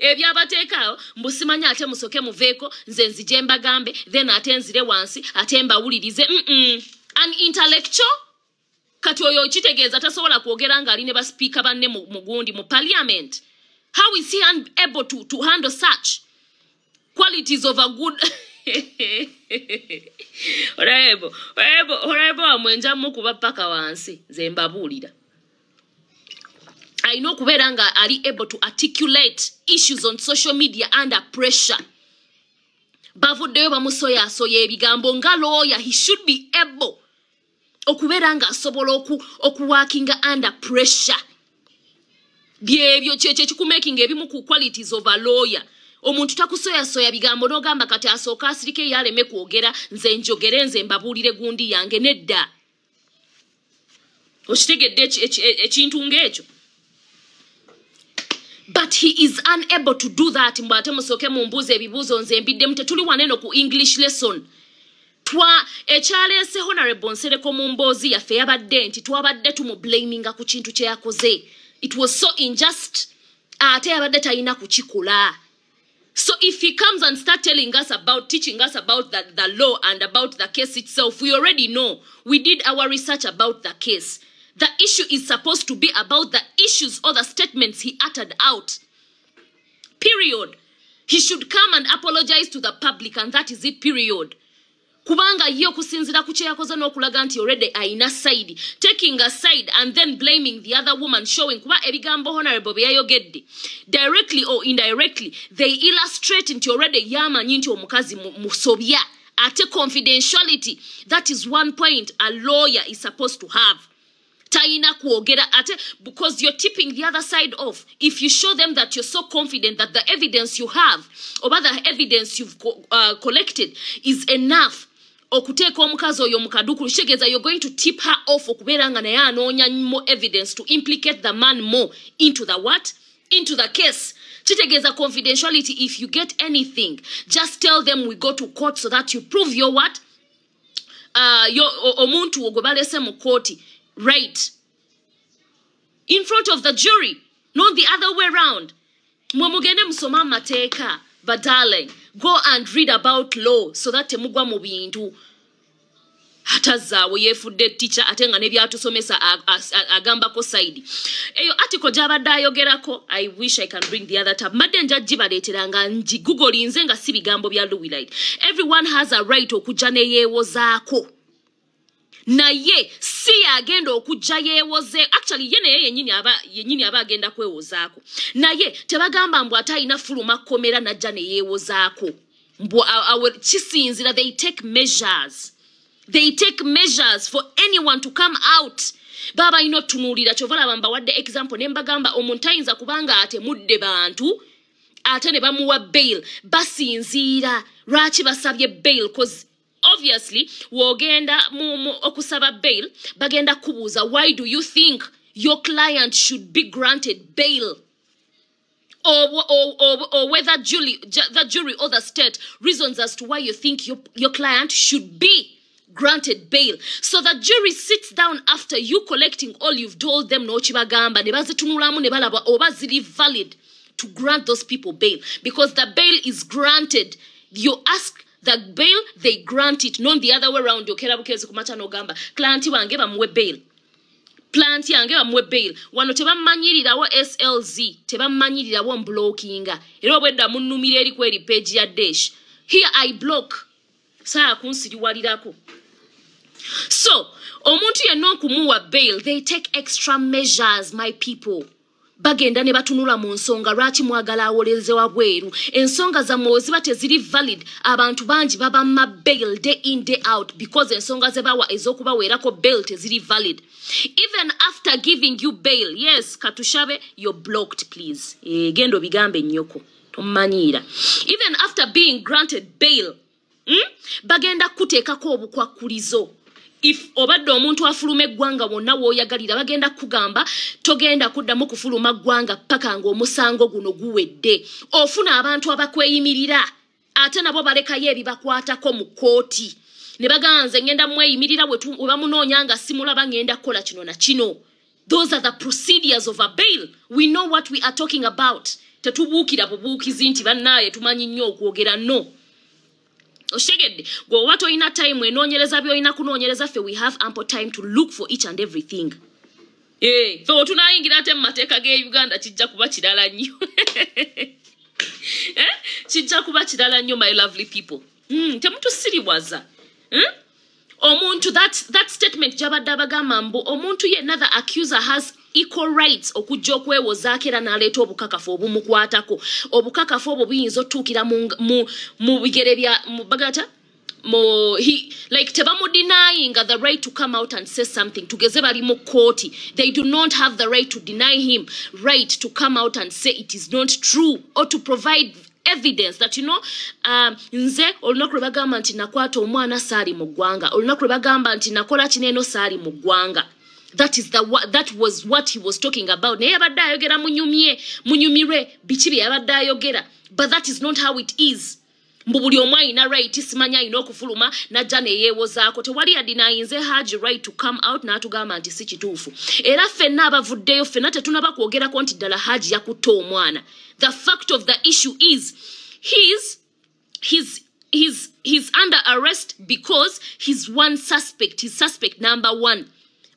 ebyabateekaawo mbusimanya ate musoke muveeko nze nzije mbagambe then ate nzire wansi ate mbawulirize an intellectual kati oyo kitegeeza tasobola kwogera ng'ali ne baspeaker banne mu gundi mu parliament. How is he able to handle such qualities of a good Orebo amwenja mukuba paka wansi nze mbabuulira. I know kuberanga are able to articulate issues on social media under pressure. Bavuddeyo bamusoya ebigambo nga lawyer, he should be able okuberanga asobola okuworkinga under pressure. Byebyo cheche kikumaking ebimu ku qualities of a lawyer. Omuntu takusoya bigambo n'ogamba kati asooka asirike yaleme kwogera nze njogere nze mbabuulire gundi yange nedda. Okitegedde ekintu ng'ekyo. But he is unable to do that. Mbate musoke mumbuze ebibuzo nze mbidde mtetuli waneno ku English lesson. Echaleese Honorable Nsereko mumbozi yaffe yabadde nti twabadde tumublaminga ku kintu kye yakoze. It was so unjust. Ate yabadde talina kukikola. So if he comes and start teaching us about the law and about the case itself, we already know. We did our research about the case. The issue is supposed to be about the issues or the statements he uttered out. Period. He should come and apologize to the public, and that is it, period. Kubanga yo kusinzira kuche yakoze n'okulaga nti already aina side, taking a side and then blaming the other woman, showing kuba ebigambo Honorable Ayogede directly or indirectly they illustrate nti already yamanyi nti omukazi musobya. Ate confidentiality, that is one point a lawyer is supposed to have. Taina kuogera ate, because you're tipping the other side off. If you show them that you're so confident that the evidence you have or the evidence you've collected is enough, okuteka omukazi oyo mukaduku shegeza, you're going to tip her off okuberanga naye anoonya more evidence to implicate the man more into the what? Into the case. Chitegeza confidentiality. If you get anything, just tell them we go to court so that you prove your what? Your omuntu ogobalese mu court. Right. In front of the jury. Not the other way around. Mwamugende msoma mateka. But darling, go and read about law so that temugwa mu bintu. Hatazawe yefudde teacher atenga nebyatusomesa agamba ko side. Eyo article jabadde ayogerako. I wish I can bring the other tab. Madde njajji baleeteranga nji Google nze nga si bigambo bya Louis. Everyone has a right okujja ne yeewozaako. Na ye si agenda okujja yeewoze, actually yene yenyini aba agenda kwewozaako. Na ye tebagamba mbu atayina fuluma komera najja ne yeewozaako. Mbu kisinzira, they take measures. They take measures for anyone to come out. Baba ino tunulira chovala bamba wadde example nembagamba omuntu ayinza kubanga ate mudde bantu ate ne bamuwa bail basinzira lwaki basabye bail, cause obviously wogenda okusaba bail bagenda kubuuza why do you think your client should be granted bail, or whether the jury or the state reasons as to why you think your client should be granted bail. So the jury sits down after you collecting all you've told them no chibagamba ne bazitunulamu ne balaba oba ziri valid to grant those people bail, because the bail is granted. You ask the bail, they grant it, not the other way around. Yokera bukezi kumacha no gamba client wange bamuwe bail, client yange bamuwe bail. Wano tebamanyirirawo SLZ, tebamanyirirawo blockinga era obwedda munnumira eri kweri page ya dash. Here I block saa kunsiriwalirako. So omuntu yenna okumuwa bail, they take extra measures, my people. Bagenda ne batunula mu nsonga lwaki mwagala awoleze wabweru. Ensonga zammwe ziba teziri valid, abantu bangi babamma bail day in day out because ensonga ze bawa ez'okubaweerako bail teziri valid. Even after giving you bail, yes, katushabe, you're blocked, please. Gendo bigambe nnyoko tomanyiira. Even after being granted bail, bagenda kuteekako obukwakulizo. If obadde omuntu afuluma eggwanga wonna w'oyagalira bagenda kugamba togenda kuddamu kufuluma ggwanga paka ng'omusango guno guwedde. Ofuna abantu abakweyimirira ate nabo balekayo ebibakwatako mu kooti ne baganze ngenda mweyimirira we bamunoonya nga simulaba ngenda kukola kino na kino. Those are the procedures of a bail. We know what we are talking about. tetubuukira bubuukizi nti bannaye tumanyi nnyo okwogera no. Oshegedde go what oyina time enoonyereza by'oyina kunoonyereza ffe we have ample time to look for each and everything. Fe otunayingira ate mu mateeka ge Uganda kijja kuba kirala nnyo. Kijja kuba kirala nnyo my lovely people. Temutusiriwaza. Omuntu that statement jabadde abagamba mbu omuntu yenna the accuser has equal rights okujja okwewozaako era n'aleeta obukakafu obumukwatako. Obukakafu obwo buyinza otuukira mu bigere bya bagata like tebamu denying the right to come out and say something. Tugeze bali mu kooti. They do not have the right to deny him right to come out and say it is not true or to provide evidence that nze olunaku lwe bagamba nti nakwata omwana saali mu ggwanga, olunaku lwe bagamba nti nakola kineeno saali mu ggwanga. That was what he was talking about. Naye yabadde ayogera munyumirwe biki bye yabadde ayogera, but that is not how it is. Mbu buli omu alina right, simanya alina okufuluma najja neyeewozaako. Tewali yadinayinze Haji right to come out n'atugamba nti si kituufu. Era ffenna abavuddeyo ffenna tetunaba kwogerako nti ddala Haji yakutte omwana. The fact of the issue is he's under arrest because he's one suspect. He's suspect number 1.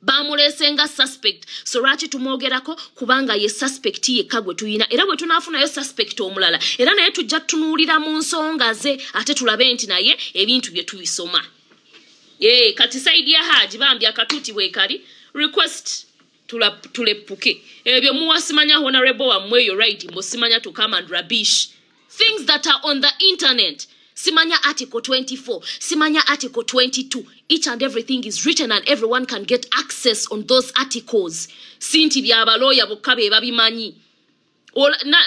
Bamulesenga suspect. So lwaki tumwogerako kubanga ye suspect yekka gwe tuyina. Era bwe tunaafunayo suspect omulala, era naye tujja tunuulira mu nsonga ze ate tulabe nti naye ebintu bye tubisoma. Kati side ya Haji bambi akatuuti weekali request tuleppuke. Ebyo muwasimanya honorable wamwe yo right mbo simanya to come and rubbish things that are on the internet. Simanya article 24, simanya article 22. Each and everything is written and everyone can get access on those articles. Sinti bya baloya bokabe babimanyi.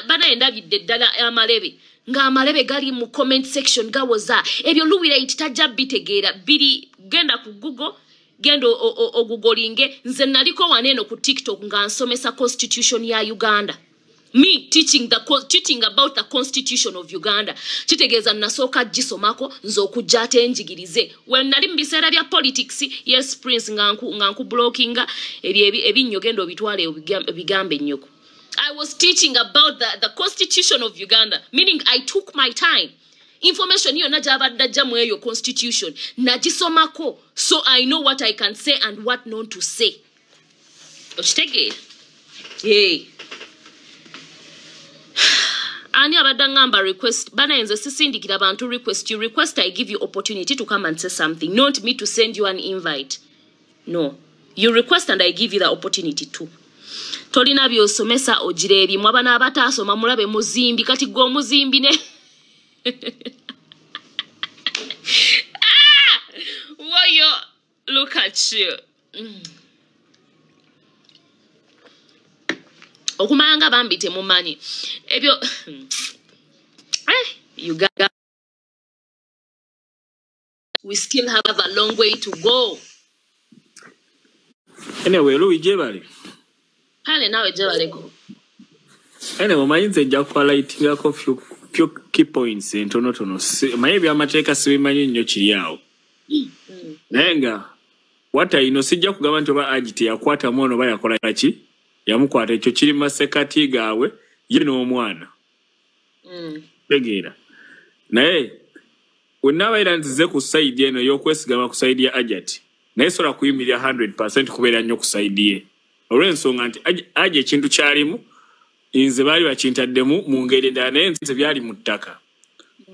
Banaenda biddala amalebe. Nga amalebe gali mu comment section gawoza. Ebyo luwira itajja bitegeera biri genda ku Google. Gendo ogugolinge nze naliko waneno ku TikTok nga nsomesa constitution ya Uganda. Me teaching about the constitution of Uganda. Chitegeza nasoka gisomako nzokujja ate njigirize. When nali mbisera bya politics, yes prince nganku blockinga ebinnyo gendo bitwale bigambe nnyoko. I was teaching about the constitution of Uganda, meaning I took my time. Information hiyo najabadda jamu eyo constitution nagisomako, so I know what I can say and what not to say. Ochitegera? Ani abadde ngamba request bana enze sisindikira abantu request you request, I give you opportunity to come and say something, not me to send you an invite. No, you request and I give you the opportunity too. Tolina byosomesa ojirebi mwabana abatasoma mulabe muzimbi kati go muzimbi ne Woyo, look at you. Okumanga bambite mumanyi ebyo Uganda, we still have a long way to go. Anyway, Louis Jebali. Pale nawe Jebaleko. Anyway, mayinze nja kwalightinga ko few key points entonotono. Maybe amateeka sibimanyi nnyo kiri awo. Nenga what I know sijja kugamba nti oba agiti yakwata mwono ba yakola ki yamukwata ekyo kiri masekati gawe ye n'omwana. Begeera naye wenabaira nzize ku side eno y'okwesigama ku side ya Hajjat naye sobola kuyimirira 100% kubeera nnyo ku side ye olw'ensonga nti aje ekintu kyalimu inze baali bakintaddemu mu ngeri endala naye nze byali mu ttaka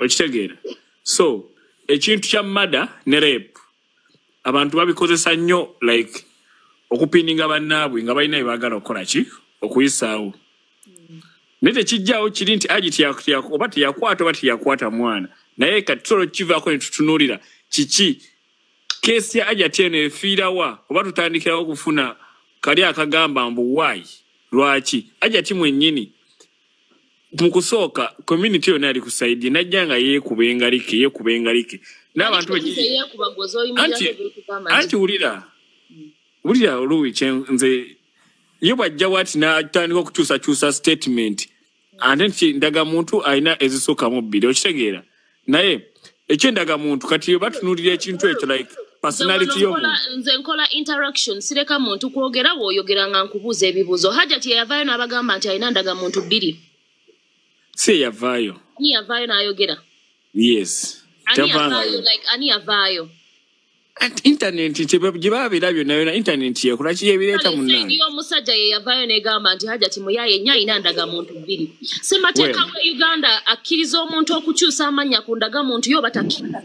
okitegeera. So ekintu kya mada ne rape abantu babikozesa nnyo like okupininga bannaabwe nga balina ebagala okukola ki okuyisaawo. Naye tekijjaawo kiri nti agiti oba teyakwata mwana naye kati tusobola kivaako ne tutunuulira kiki keesi ya Hajjat eno efiirawa oba tutandikirawo okufuna kali akagamba mbu why lwaki Hajjat mwennyini mu kusooka community yonna yali kusaidye najja nga yeekuba engalike n'abantu anti wulira oluwi nze ye bwajja wati n'atandika okukyusakyusa statement ate nti ndagamuntu alina ezisookamu bbiri okitegeera naye ekyendagamuntu kati oba tunuulira ekintu ekyo like personality y'omuntu. Nze nkola interaction sireka muntu kwogera bw'oyogera nga nkubuuza ebibuuzo. Hajjat yavaayo n'abagamba nti alina ndagamuntu bbiri. Si yavaayo. Ani yavaayo n'ayogera? Yes. Ani yavaayo, like ani yavaayo? Internet gye babeera byonna byonna internet yekola ki yebireeta munnange. Ndiyo omusajja ye yavaayo n'egamba nti Hajjat Muyaye nnyo ayina ndagamuntu bbiri. Ssemateeka wa Uganda akkiriza omuntu okukyusa amannya ku ndagamuntu yo batakkiriza.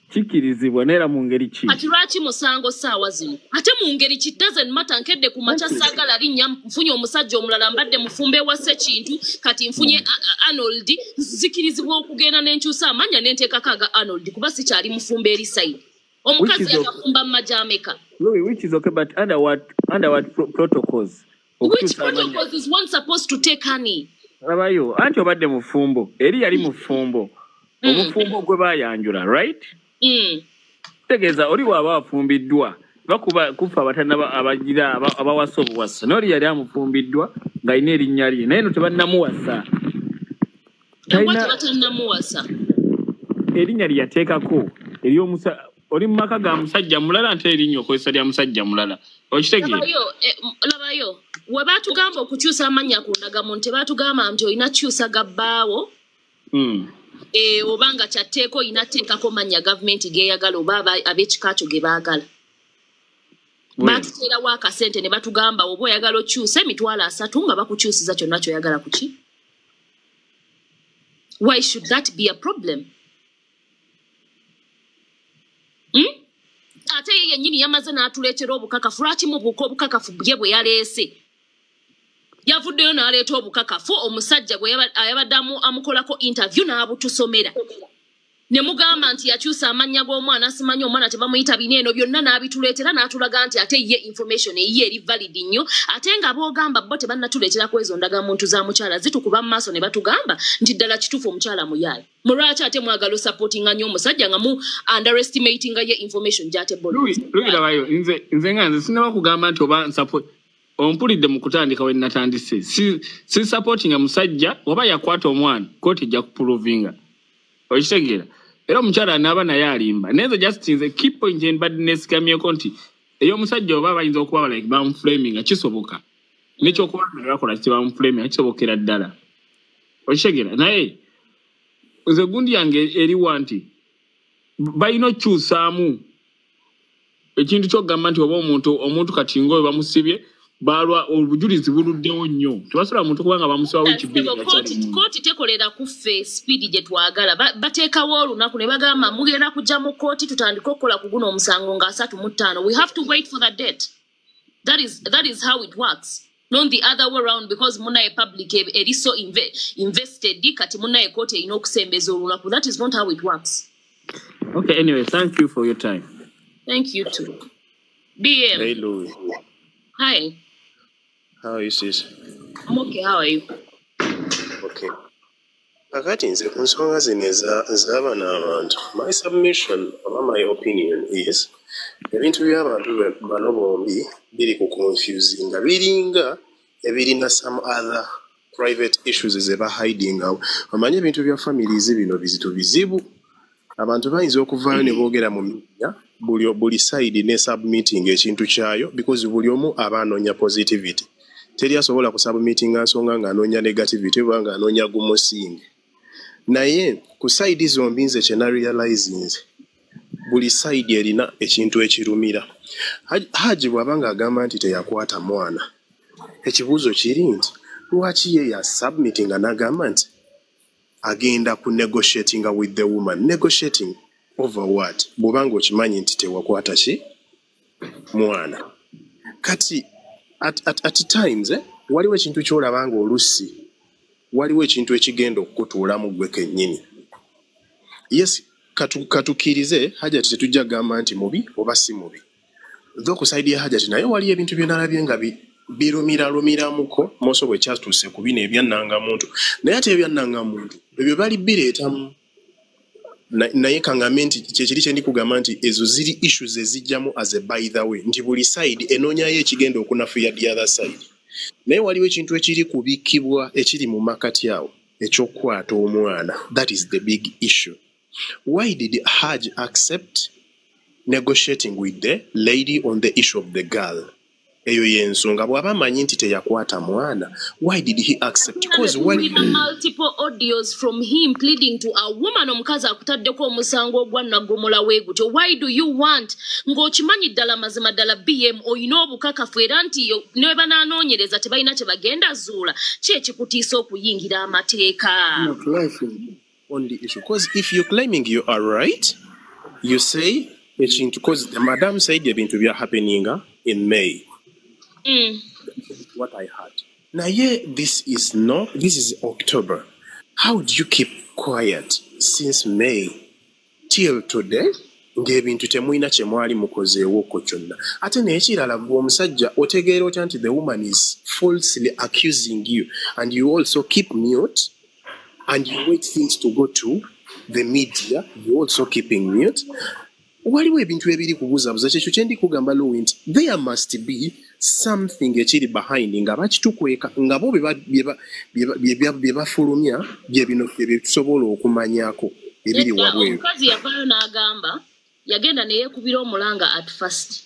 Kikirizibwa neera mu ngeri ki? Kati lwaki musango ssaawa zino? Ate mu ngeri ki doesn't matter nkedde ku makya saagala linnya nfunye omusajja omulala mbadde mufumbe wa Ssekintu kati nfunye Arnold zikirizibwa okugenda n'enkyusa amanya n'enteekako aga Arnold kuba sikyali mufumbe eri side. Omukazi yakafumba mu majameka. Which is okay, but under what protocols? Which protocols is one supposed to take, honey? Abayo, anti obadde mufumbo. Eri yali mufumbo. Omufumbo gwe bayanjula, right? Tegeeza oli bw'aba afumbiddwa bakuba kufa abatana abagira abawasa obuwasa. N'oli yali amufumbiddwa ng'alina erinnya lye. Naye no tebannamuwasa. Batannamuwasa. Erinnya lye yateekako eri omusa oli mumaka ga musajja mulala nte erinnya okozesa lya musajja mulala. Okitegeera? Labayo. We baatugamba okukyusa amannya ku ndagamuntu tebaatugamba nti olina kyusa gabbaawo. Obanga kyatteeko inateekako mannya gavumenti geeyagala oba ab'ekikakyo ge baagala. Baatuteerawo akasente ne batugamba oba oyagala okyusa emitwalo 3 nga bakukyusiza kyonna kyoyagala ku ki? Why should that be a problem? Ate ye yennyini yamaze n'atuleetera obukakafu. Lwaki mubuuka obukakafu bye bwe yaleese? Yavuddeyo n'aleeta obukakafu omusajja bwe ayabaddamu amukolako interview n'abutusomera. Ne mugamba nti yakyusa amannya g'omwana simanyi omwana tebamuyita bineeno byonna n'abituleetera n'atulaga nti ate ye information eyiye eri valid nnyo ate nga boogamba bo tebannatuleeterako ezo ndagamuntu za mukyala zitukuba mu maaso ne batugamba nti ddala kituufu omukyala muyaye. Mulwaki ate mwagala osupportinga nnyo omusajja nga mu underestimatinga ye information gy'ate bolo. Lugirabayo nze nga nze sinaba kugamba nti oba support ompulidde mu kutandika we natandise si supportinga musajja oba yakwata omwana kooti ejja kuprovinga. Okitegeera? Era omukyala anaaba naye alimba. Nenze just nze key point mbadde neesigamyeko nti ey'omusajja oba bayinza okuba like bamuflaminga kisoboka. N'ekyokuba ne bakola kiti bamuflaminga kisobokera ddala. Okitegeera? Naye nze gundi yange eriwa nti balina okukyusaamu ekintu ky'okugamba nti oba omuntu kati ng'oyo bamusibye balwa obujulizi buluddewo nnyo. Tebasobola muntu kubanga bamusibawo ekibiri. Kooti tekolera kuffe speedi gye twagala. Bateekawo olunaku ne bagamba mugenda kujja mu kooti tutandike okukola ku guno omusango nga 35. We have to wait for that date. That is how it works. Not the other way around because munaye public eri so invested kati munaye kooti erina okusembeza olunaku. That is not how it works. Okay, anyway, thank you for your time. Thank you too. BM. Hey, Louis. Hi. How are you, sis? I'm okay. How are you? Okay. Kakati nze ku nsonga zino ez'aba n'abantu. My submission or my opinion is ebintu by'abantu bano bombi biri ku confusing nga biringa ebirina some other private issues ze ba hiding out. Omanye ebintu bya families bino bizibu. Abantu bayinza okuvaayo ne boogera mu media buli side ne submitting ekintu kyayo because buli omu aba anoonya positivity. Teri asobola ku submitting nsonga nga anoonya negativity oba nga anoonya gumusinge. Naye ku side zombi nze kye narealizing buli side erina ekintu ekirumira. Haji bw'abanga agamba nti teyakwata mwana. Ekibuuzo kiri nti lwaki ye ya submitting n'agamba nti agenda ku negotiating with the woman. Negotiating over what? Bw'obanga okimanyi nti tewakwata ki mwana. Kati at times waliwo ekintu ky'olabanga olusi waliwo ekintu ekigenda okukutuulamu gwe kennyini. Yes, katukirize Hajjat tetujja gamba nti mubi oba si mubi. Though ku side ya Hajjat naye waliyo ebintu bye nalabye nga birumiramuko moso bwe kyatuuse ku bino ebyannangamuntu. Naye ate ebyannangamuntu ebyo bali bireetamu. Naye kangame nti kyekiri kye ndikugamba nti ezo ziri issues ezijjamu as a by the way nti buli side enoonyayo ekigenda okunafuya the other side. Naye waliwo ekintu ekiri kubikkibwa ekiri mu makati awo ekyokukwata omwana. That is the big issue. Why did Hajj accept negotiating with the lady on the issue of the girl? eyo yensonga bw'aba amanyi nti teyakwata mwana. Why did he accept? Because multiple audios from him pleading to a woman omukazi akutaddeko omusango ogwa nagomola weegutyo. Why do you want ng'okimanyi ddala mazima ddala BM oyina obukakafu era nti ne banaanoonyereza tebalina kye bagenda zuula ki ekikutiisa okuyingira amateeka? On the issue, because if you're claiming you are right, you say because the madam said the event will be happening in May. What I heard. Now, yeah, this is October. How do you keep quiet since May till today? Ng'ebintu temuina kyemwali mukozeewo ko kyonna. Ate n'ekirala gwe omusajja otegeera otya nti the woman is falsely accusing you and you also keep mute and you wait things to go to the media, you also keeping mute. Waliwo ebintu ebiri kubuzabuza kyekyo kye ndi kugamba Lowe nti there must be something ekiri behind nga bakitukweka nga bo bye bafulumya bye bino bye tusobola okumanyako ebiri wabweru. Omukazi yavaayo n'agamba yagenda neyeekubira omulanga at first.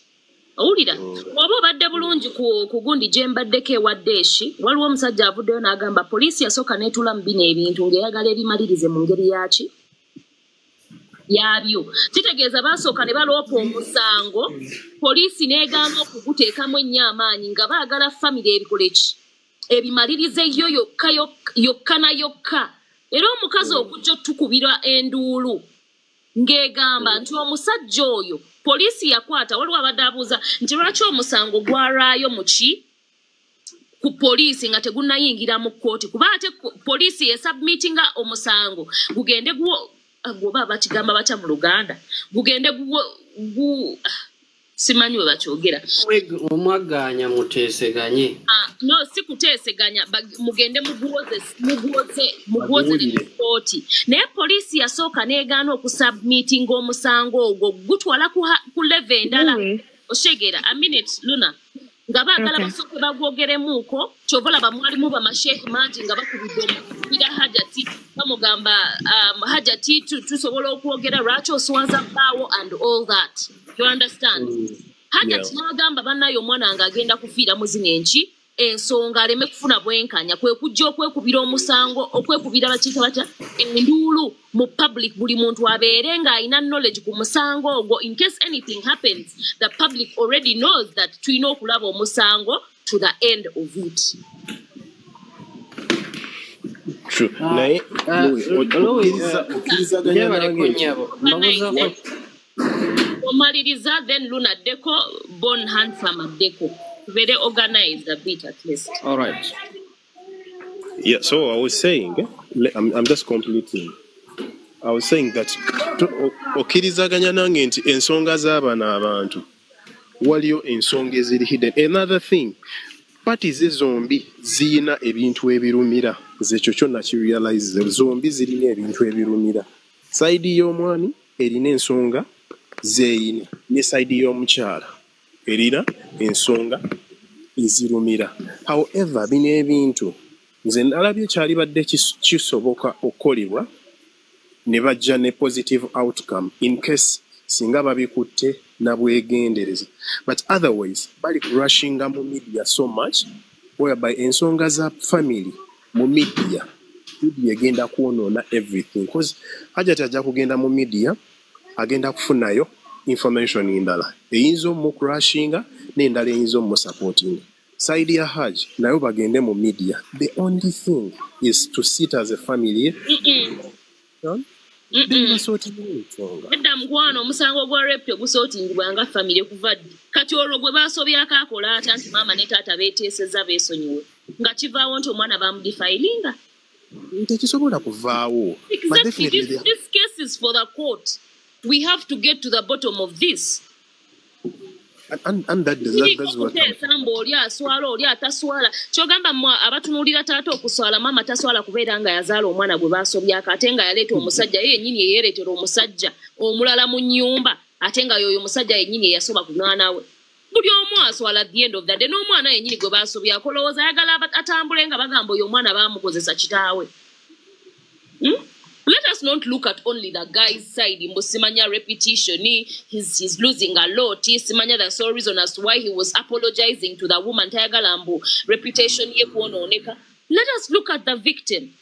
Owulira oba obadde bulungi ku gundi gye mbaddeko ewaddeeshi waliwo omusajja avuddeyo n'agamba poliisi yasooka neetula mu bino ebintu ng'eyagala ebimalirize mu ngeri yaki yabyo. Kitegeeza basooka ne baloopa omusango poliisi n'egamba okuguteekamu ennyo amaanyi nga baagala famire ebikole ki ebimalirize yo yokka na yokka. Era omukazi okujja otukubira enduulu ng'egamba nti omusajja oyo poliisi yakwata waliwo abadde abuuza nti lwaki omusango gwalwayo mu ki ku poliisi nga tegunnayingira mu kkooti kuba ate poliisi yesubmitinga omusango gugende gwoba bakigamba batya mu Luganda gugende simanyi we bakyogera omwaganya muteeseganye. No, si kuteeseganya mugende muguwoze lipooti. Naye poliisi yasooka n'egaana okusubmitinga omusango ogwo gutwala ku level endala. Oshegera a minute Luna nga baagala basooke bagwogeremuuko kyova olaba mwalimu bamasheekh mangi nga bakubidde omukubira Hajjati bamugamba Hajjati tusobola okwogera lwaki oswaza bbaawo and all that. You understand? Hajjati n'agamba bannayo omwana nga agenda kufiira mu zino enki ensonga aleme kufuna bwenkanya kwe kujja okwekubira omusango okwekubira bakiika batya enduulu mu public buli muntu abeere ng'alina knowledge ku musango ogwo in case anything happens the public already knows that tulina okulaba omusango to the end of it. True. Naye okkirizaganya nange omaliriza then Luna Deko born handsome Deko. Very organized a bit at least. All right. Yeah, so I was saying, I'm just completing. I was saying that okkirizaganya nange nti ensonga z'abaana abantu waliyo ensonga eziri hidden. Another thing, parties zombi ziyina ebintu ebirumira zekyo kyonna kirealize zombi zirina ebintu ebirumira. Saidi y'omwami erina ensonga zeeyina ne saidi y'omukyala erina ensonga ezirumira. However, bino ebintu nze nalabye kyalibadde kisoboka okukolebwa ne bajja ne positive outcome in case singa babikutte na bwegendereza. But otherwise bali rushinga mu media so much whereby ensonga za family mu media egenda kwonoona everything because Hajjat ajja kugenda mu media agenda kufunayo information endala eyinza omukurashinga n'endala eyinza omusupporting. Side ya Hajj nayo bagende mu media. The only thing is to sit as a family. Edda Mukwano omusango gwa rape gusootingibwa nga family kuva kati olwo gwe baasobyako akola atya nti maama ne taata beeteeseza beesonyiwe nga kivaawo nti omwana bamudefilinga tekisobola kuvaawo. Exactly. This case is for the court. We have to get to the bottom of this. And that's what oli aswala oli ataswala kyogamba abatunuulira taata okuswala maama taswala kubeera nga yazaala omwana gwe baasobyako ate nga yaleeta omusajja ye yennyini yeyeeretera omusajja omulala mu nnyumba ate nga yoyo omusajja yennyini eyasoba ku mwana we. Buli omu aswala at the end of the day n'omwana yennyini gwe baasobyako lowooza ayagala atambule nga bagamba oyo omwana baamukozesa kitaawe. Let us not look at only the guy's side. Simanya repetition, he's losing a lot. Simanya the sole reason as to why he was apologizing to the woman. Reputation let us look at the victim.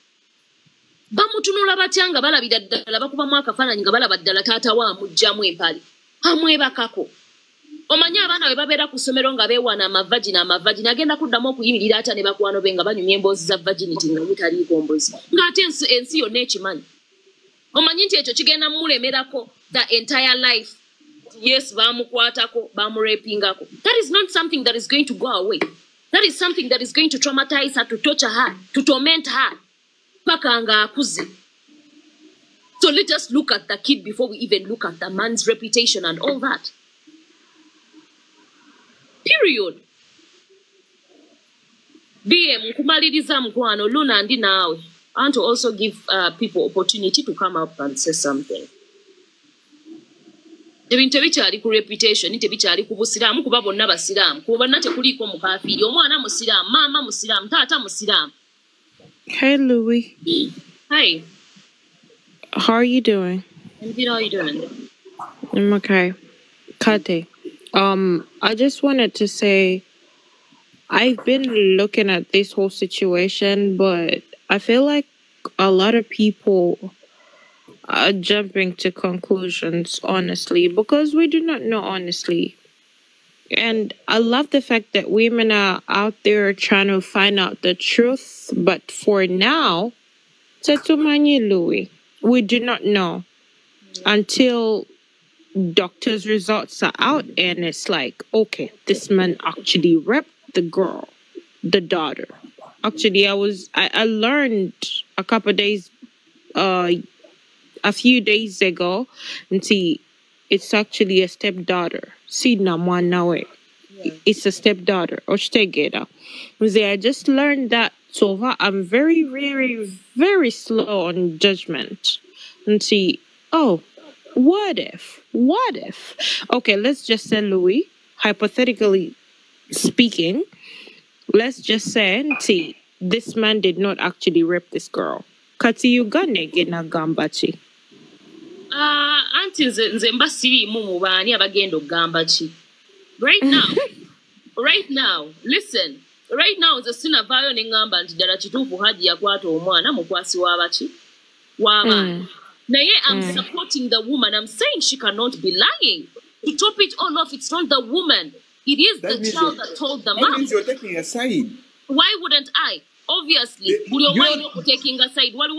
Bamutunula batyanga balabira ddala bakubamu akafaananyi nga balaba ddala taata wa amugjamu empali amwebakako. Omanya abaana bwe babeera ku ssomero nga beewaana amavagini agenda kuddamu okuyimirira ata ne bakwano be nga banyumya emboozi za virginity nga butaliiko mbozi ng'ate ensi yonna ekimanyi. Omanyi nti ekyo kigenda mmulemerako the entire life. Yes, bamukwatako bamurepingako. That is not something that is going to go away. That is something that is going to traumatize her, to torture her, to torment her. Paka nga akuze. So let us look at the kid before we even look at the man's reputation and all that. Period. BM kumaliriza Mukwano Luna ndi nawe. I want to also give people opportunity to come up and say something. Ebintu ebikyali ku reputation tebikyali ku busiraamu kuba bonna basiraamu kuba bonna tekuliiko mukafiri omwana musiraamu maama musiraamu taata musiraamu. Hey Louis. Hi. How are you doing? I'm good. How are you doing? I'm okay. Kate. I just wanted to say I've been looking at this whole situation, but I feel like a lot of people are jumping to conclusions, honestly, because we do not know honestly. And I love the fact that women are out there trying to find out the truth, but for now, Tetumanyi Louis, we do not know until doctor's results are out and it's like, okay, this man actually raped the girl, the daughter. Actually, I learned a couple of days, a few days ago, and see, it's actually a stepdaughter. See, Namwanawe. It's a stepdaughter. Oshtegeda. I just learned that so far. I'm very, very, very slow on judgment. And see, oh, what if? Okay, let's just say, Louis, hypothetically speaking, let's just say, see, this man did not actually rape this girl. Kati Ugane gena gambachi. Auntie nzemba siri mu bani abagendo gambachi. Right now, listen. Right now, the sinner vayo nengamba nti dala kituufu haji yakwata omwana mukwasi wabachi. Waba. Naye, I'm supporting the woman. I'm saying she cannot be lying. To top it all off, it's not the woman. It is the child that told the mom. That means you're taking a side. Why wouldn't I? Obviously, you're taking a side. What do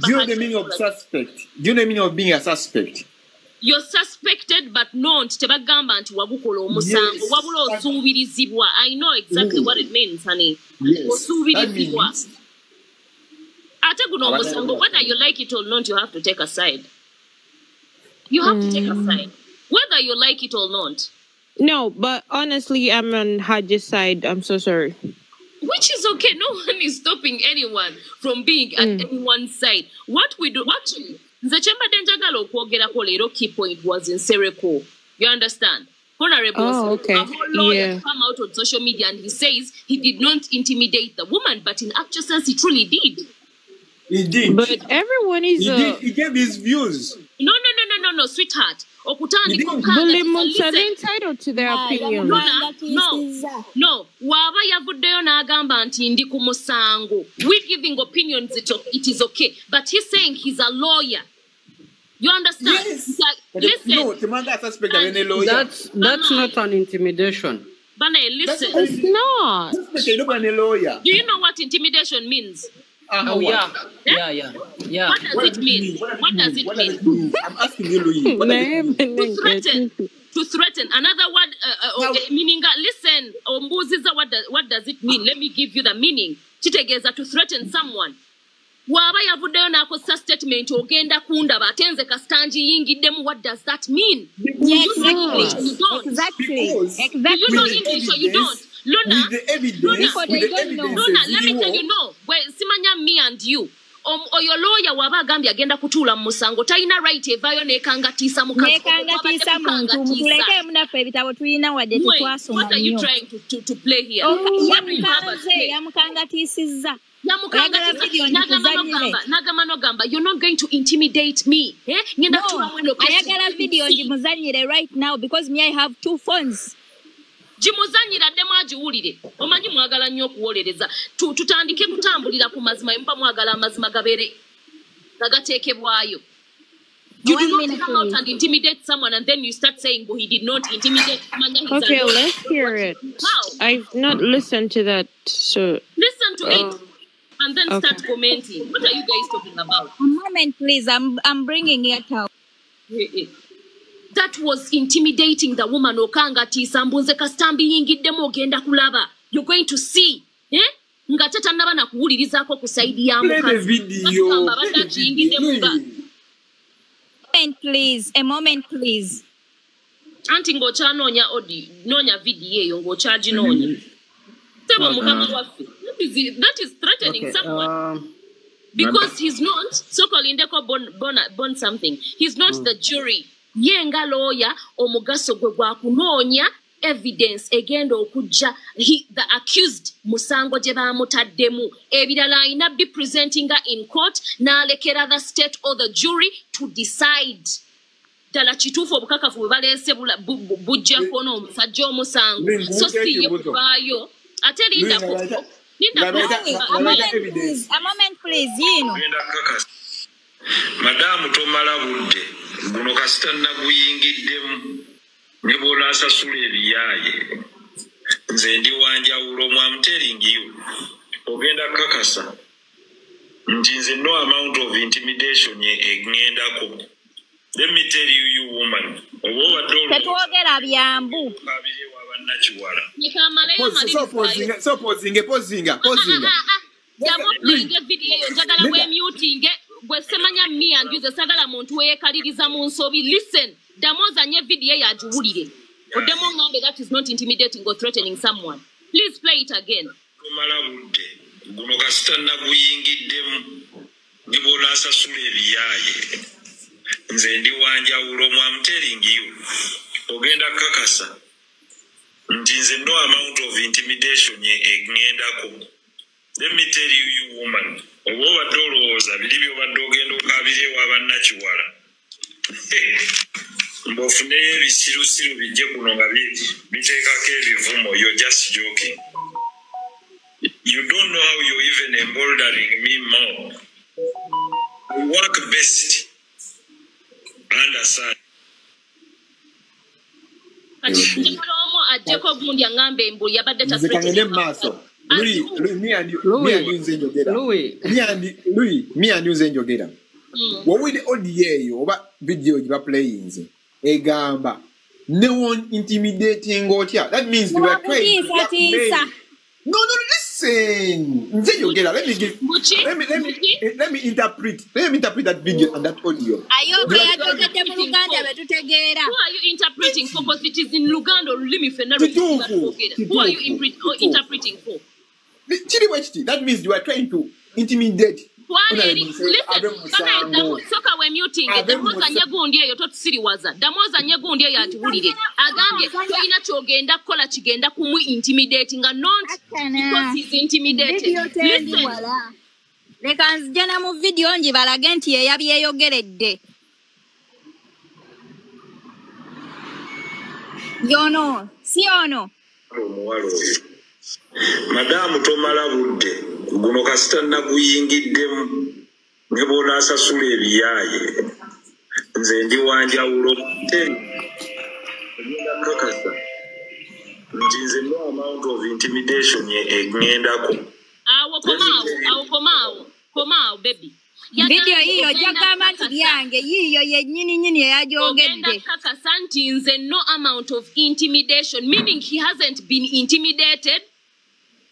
you know the meaning of suspect? Do you know the meaning of being a suspect? You're suspected but not. Tebagamba nti wabukola omusango. Wabula osuubirizibwa. I know exactly what it means, honey. Yes. Osuubirizibwa. Ate guno omusango, whether you like it or not, you have to take a side. You have to take a side. Whether you like it or not. No, but honestly, I'm on Hajjat's side. I'm so sorry. Which is okay. No one is stopping anyone from being at anyone's side. What we do, actually, the Chamber Denjagalo Kwogera Lero key point was in Nsereko. You understand? Honorable, okay. A whole lawyer come out on social media and he says he did not intimidate the woman, but in actual sense, he truly did. He did. But everyone is... He gave his views. No, sweetheart. They're entitled to their opinion. No. Waba yavuddeyo n'agamba nti ndi ku musango. We're giving opinions, it is okay. But he's saying he's a lawyer. You understand? Yes. Listen. No, Timanga suspect a lawyer. That's not an intimidation. Bane, listen. It's not. Do you know what intimidation means? Oh, yeah. What does it mean? What does it mean? I'm asking you, Louis. To threaten. Another word, meaning, listen, what does it mean? Let me give you the meaning. Chitegeza, to threaten someone. Waba yavuddeyo n'akozesa statement ogenda kundaba atenze kastanji yingiddemu. What does that mean? Yes, You don't. Exactly. Do you know English or you don't? Luna, with the evidence, Luna, let me tell you, no. Simanya me and you. Oyo lawyer waba agambye agenda kutuula mu musango talina right evaayo n'ekangatiisa mukazi. N'ekangatiisa muntu mutuleke munaffe ebitabo tulina wadde tetwasoma nnyo. What are you trying to play here? Yamukangatiisizza. Nagamba, you're not going to intimidate me. No, ayagala video njimuzanyire right now because me I have 2 phones. Jimuzanyira ddemu agiwulire. Omanyi mwagala nnyo okuwolereza. Tutandike kutambulira ku mazima mpa mwagala amazima gabeere gagateekebwayo. You do not come out and intimidate someone and then you start saying, oh, he did not intimidate. Okay, let's hear it. How? I've not listened to that, so... Listen to it and then start commenting. What are you guys talking about? A moment, please. I'm bringing it out. That was intimidating the woman. Okanga tisambunze kastambi yingiddemu ogenda kulaba. You're going to see. Nga tata naba na kuwulirizako kusaidia mukazi. Play the video. A moment, please. Anti ngocha nonya video eyo ngocha ginonya. Tebo mukama waffe. That is threatening someone. Because he's not, so-called Indeko born something. He's not the jury. Yenga lawyer omugaso gwe gwa kunonya evidence egenda okujja the accused musango gye bamutaddemu ebirala ayina be presenting her in court n'alekera the state or the jury to decide ddala kituufu obukakafu bwe baleese bujjako n'omusajja omusango so si ye kuvaayo ate linda kuko A moment, please. Madame tomala budde guno kasita naguyingiddemu ne bw'ono asasula ebiyaye nze ndi wanjawulo mwamuteringiyo ogenda kakasa nti nze no amount of intimidation eŋŋendako. Let me tell you woman oba obadde tetwogera byambu abire wabannakiwala pozinga Jamulinge video eyo njagala we muting gwe semanya me and you sagala muntu weyekaliriza mu nsobi. Listen, damoza nye video ya agiwulire. Odemo ngambe that is not intimidating or threatening someone. Please play it again. Tomala budde guno kasita naguyingiddemu ne bw'ono asasula ebiyaye nze ndi wanjawulo mwamuteringiyo ogenda kakasa nti nze no amount of intimidation eŋŋendako. Let me tell you woman oba obadde olowooza biri by'obadde ogenda okabire wabannakiwala mb'ofuneyo ebisirusiru bijje kuno nga biteekako ebivumo. You're just joking. You don't know how you're even emboldering me more. I work best understand. Ajeko gundi angambe mbu yabadde ta threatening maso. Me and you njogera. What we the audio oba video you are playing egamba no one intimidating otya. That means you are trying. No, listen. Let me interpret that video and that audio. Who are you interpreting for? Because it is in Luganda or Ekituufu. Who are you interpreting for? That means you are trying to intimidate. Soka we muting damoza nyegundi eyo totusiriwaza damoza nyegundi eyo atuwulire agambye toyina kyogenda kukola kigenda kumu intimidating nga not because he's intimidated. Listen, leka nzijana mu video nji balage nti yeyabyeyogeredde yono si ono omuwala oyo madamu tomala budde guno kasita naguyingiddemu ne bw'ono asasula ebiyaye nze ndi wanjawulo egenda kakasa nti nze no amount of intimidation eŋŋendako. Komaawo baby. Video hiyo jagamba nti yange yiyo yennyini eyajogedde kakasa nti nze no amount of intimidation, meaning he hasn't been intimidated.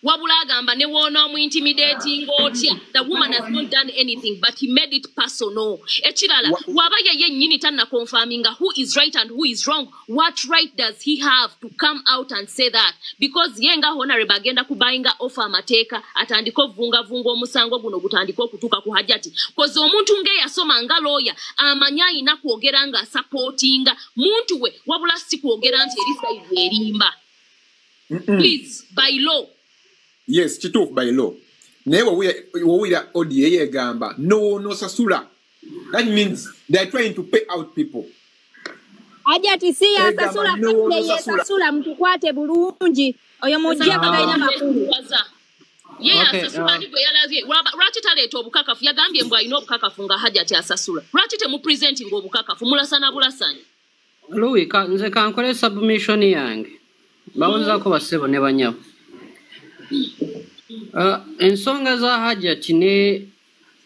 Wabula agamba ne wona mu intimidating otya. The woman has not done anything but he made it personal. Ekirala waba ye nyini tanna confirming who is right and who is wrong. What right does he have to come out and say that? Because yenga honorable agenda kubayinga offer amateeka atandika vunga omusango guno gutandika okutuka ku Hajjat. Because omuntu nge yasoma nga lawyer amanya ina kwogera nga supportinga muntu we wabula si kwogera nti eri side erimba. Please by law. Yes, Ekituufu by law. Never we ODA gamba. No sasula. That means they're trying to pay out people. Hajjat si ya sasula kwa ye sasula mtukwate bulungi. Oyo mujja kagaina makulu. Asasula nibwe yalaze. Lwaki taleeta obukakafu yagambye mbwa alina obukakafu nga Hajjat asasula. Lwaki temupresenting obukakafu mulasana bulasanya. Louis, nze kankole submission yange. Bawonzaako basebo ne banyawo. Ensonga za Hajjat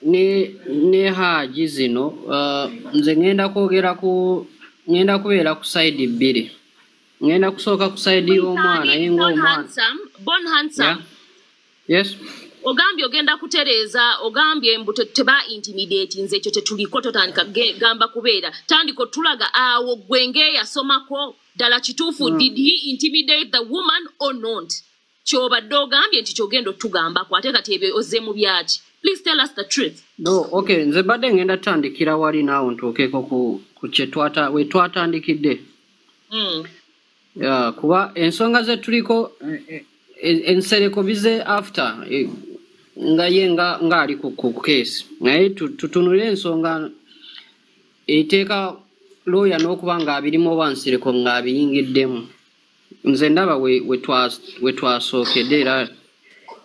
ne Haji zino nze ngenda kubeera ku side bbiri. Ngenda kusooka ku side y'omwana yenga omwana. Born handsome. Yes. Ogambye ogenda kutereeza ogambye mbu teba intimidate nze ekyo tetuliko totandika gamba kubeera tandiko tulaga awo gwenge yasomako ddala kituufu did he intimidate the woman or not kyobadde ogambye nti kyogenda otugambako ate kati ebyo ozze mu byaki please tell us the truth. No, okay, nze badde ngenda tandikira wali naawo ntuukeeko ku we twatandikidde. Kuba ensonga ze tuliko Nsereko bize after nga yenga ngali ku case naye tutunule ensonga eteeka lawyer n'okuba nga abirimu oba Nsereko nga abiyingiddemu nze ndaba we twasookedde era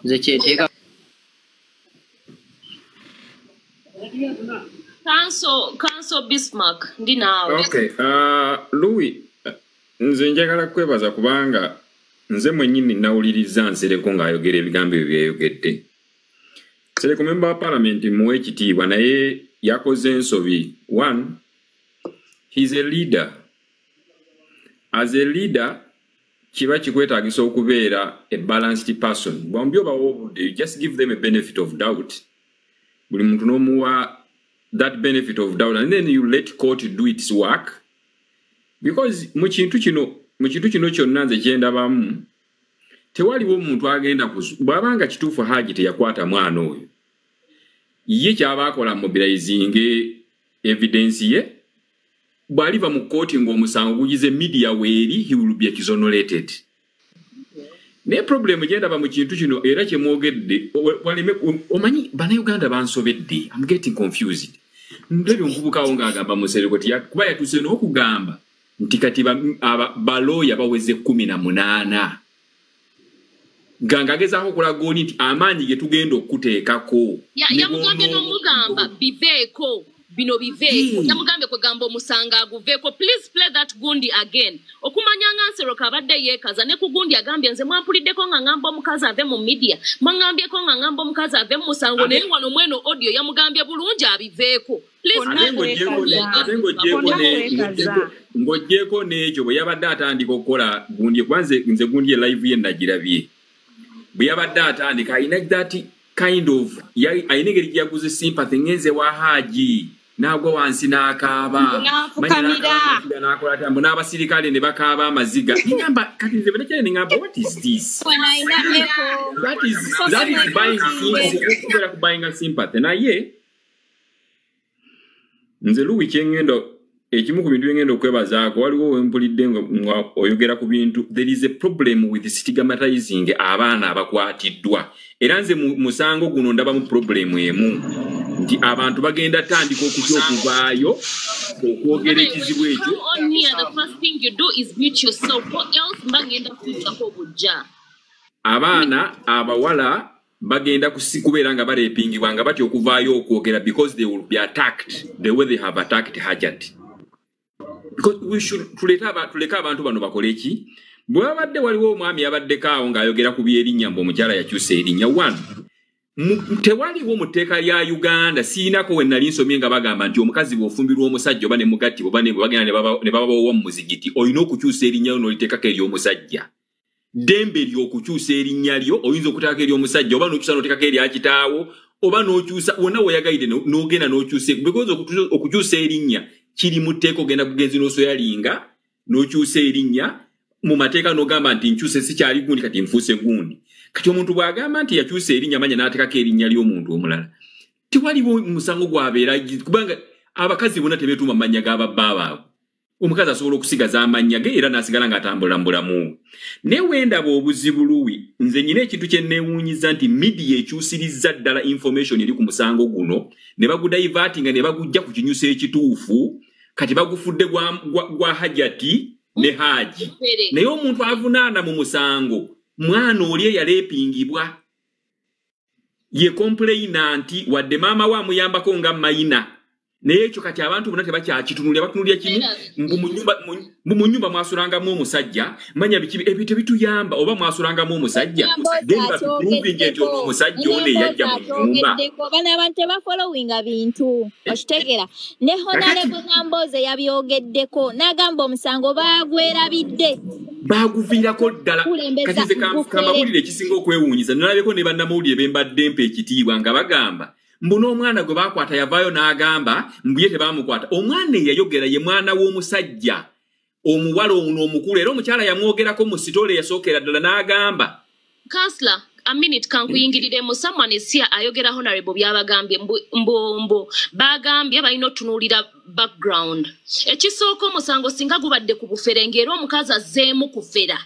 nze kyeteeka Council Bismarck ndi naawe. Okay, Louis nze njagala kwebaza kubanga nze mwennyini nawuliriza Nsereko ng'ayogera ebigambo ebyo byayogedde. Nsereko member wa parliament muwe ekitiibwa naye yakoze ensobi. One, he's a leader. As a leader, kiba kikwetaagisa okubeera a balanced person. Bwambi obawo obudde, you just give them a benefit of doubt. Buli muntu n'omuwa that benefit of doubt and then you let court do its work. Because mu kintu kino kyonna nze kyendabamu tewaliwo omuntu agenda bw'abanga kituufu Haji teyakwata mwana oyo ye kyaba akola mobilizing evidence ye bw'aliva mu kooti ng'omusango gugize media weeri he will be exonerated. Ne problem gyendaba mu kintu kino era kyemwogedde omanyi bannayuganda bansobedde. I'm getting confused. Ndebyo nkubukawo ng'agamba Nsereko kuba yatuuse n'okugamba nti kati balooya baweze 18 gangagezaako okulaga oni nti amaanyi ge tugenda okuteekako yamugambye n'omugamba biveeko bino biveeko yamugambye kwegamba omusanga aguveeko. Please play that gundi again okumanyanga Nsereko abadde yeekaza ne ku gundi agambye nze mwampuliddeko nga ngamba omukazi ave mu media mwangambyeko nga ngamba omukazi ave mu musango naye wano mweno audio yamugambye bulungi abiveeko. ng'oggyeko n'ekyo bwe yabadde atandika okukola gundi kwanze nze gundi live ye nagirabye bwe yabadde atandika ayina that kind of ayina engeri gyaguze sympathy ngenze wa Haji n'agwa wansi n'akaaba n'akola tambo n'abasirikale ne bakaaba amaziga ngamba kati nze bwe ngamba what is this that is buying sympathy buying sympathy naye nze Louis kyengendo ekimu ku bintu byengendo okwebazaako waliwo wempulidde nga oyogera ku bintu there is a problem with stigmatizing abaana abakwatiddwa era nze musango guno ndaba mu problem emu nti abantu bagenda tandika okutya okuvaayo okwogera ekizibu ekyo. Abaana abawala bagenda kubeera nga bareepingibwa nga batya okuvaayo okwogera because they will be attacked the way they have attacked Hajjat. Because we should tuleka abantu bano bakole ki bwe babadde waliwo omwami yabaddeko awo ng'ayogera ku by'erinnya mbu omukyala yakyusa erinnya. One, tewaliwo mu tteeka lya Uganda siinako we nali nsomye nga bagamba nti omukazi bw'ofumbirwa omusajja oba ne mugatti oba ne bagenda ne babawowa mu muzigiti olina okukyusa erinnya lyo n'oliteekako ery'omusajja. Dembe ly'okukyusa erinnya lyo oyinza okuteekako ery'omusajja oba n'okyusa n'oteekako erya kitaawo oba n'okyusa wonna weeyagayidde n'ogenda n'okyusa because okukyusa erinnya kiri mu tteeka ogenda kugenzi n'osoyalinga n'okyusa erinnya mu mateeka n'ogamba nti nkyuse sikyali gundi kati nfuuse gundi. Kati omuntu bw'agamba nti yakyusa erinnya manya n'ateekako erinnya ly'omuntu omulala tewaliwo musango gwabeera kubanga abakazi bonna tebeetuuma mannya g'ababba baabwe omukazi asobola okusigaza amanya ge era nasigala ng'atambula mbulamu. Ne wenda bw'obuzibu Luwi, nze nyina ekintu kye neewuunyiza nti media ekyusirizza ddala information eri ku musango guno ne bagudivertinga ne bagujja ku kinyusa ekituufu kati bagufudde gwa Hajjati ne Haji. Naye omuntu avunaana mu musango mwana oli eyalepingibwa ye complainant wadde maama wa amuyambako nga mayina. Naye ekyo kati abantu bonna tebakyakitunulira batunulira kimu mu nyumba mwasulangamu omusajja manya ebyo tebituyamba oba mwasulangamu omusajja demba proving nti ono omusajja ono eyajja mu nyumba bana abantu tebafollowinga bintu okitegera ne Honorable Namboze yabyogeddeko n'agamba omusango bagwerabidde baguviirako ddala kati nze kamawulire ekisinga okwewuunyiza nalabeko ne bannamawulire bembadde mpa ekitiibwa nga bagamba mbuno omwana gwe bakwata yavaayo n'agamba mbuye tebamukwata omwana eyayogera ye mwana w'omusajja omuwala ono omukulu era omukyala yamwogerako mu sitole yasookera ddala n'agamba Counselor, a minute kankuyingiriremu someone is here ayogera honorable byabagambye mbo bagambye balina otunuulira background ekisooka omusango singa gubadde ku bufere ng'era omukazi azzeemu kufera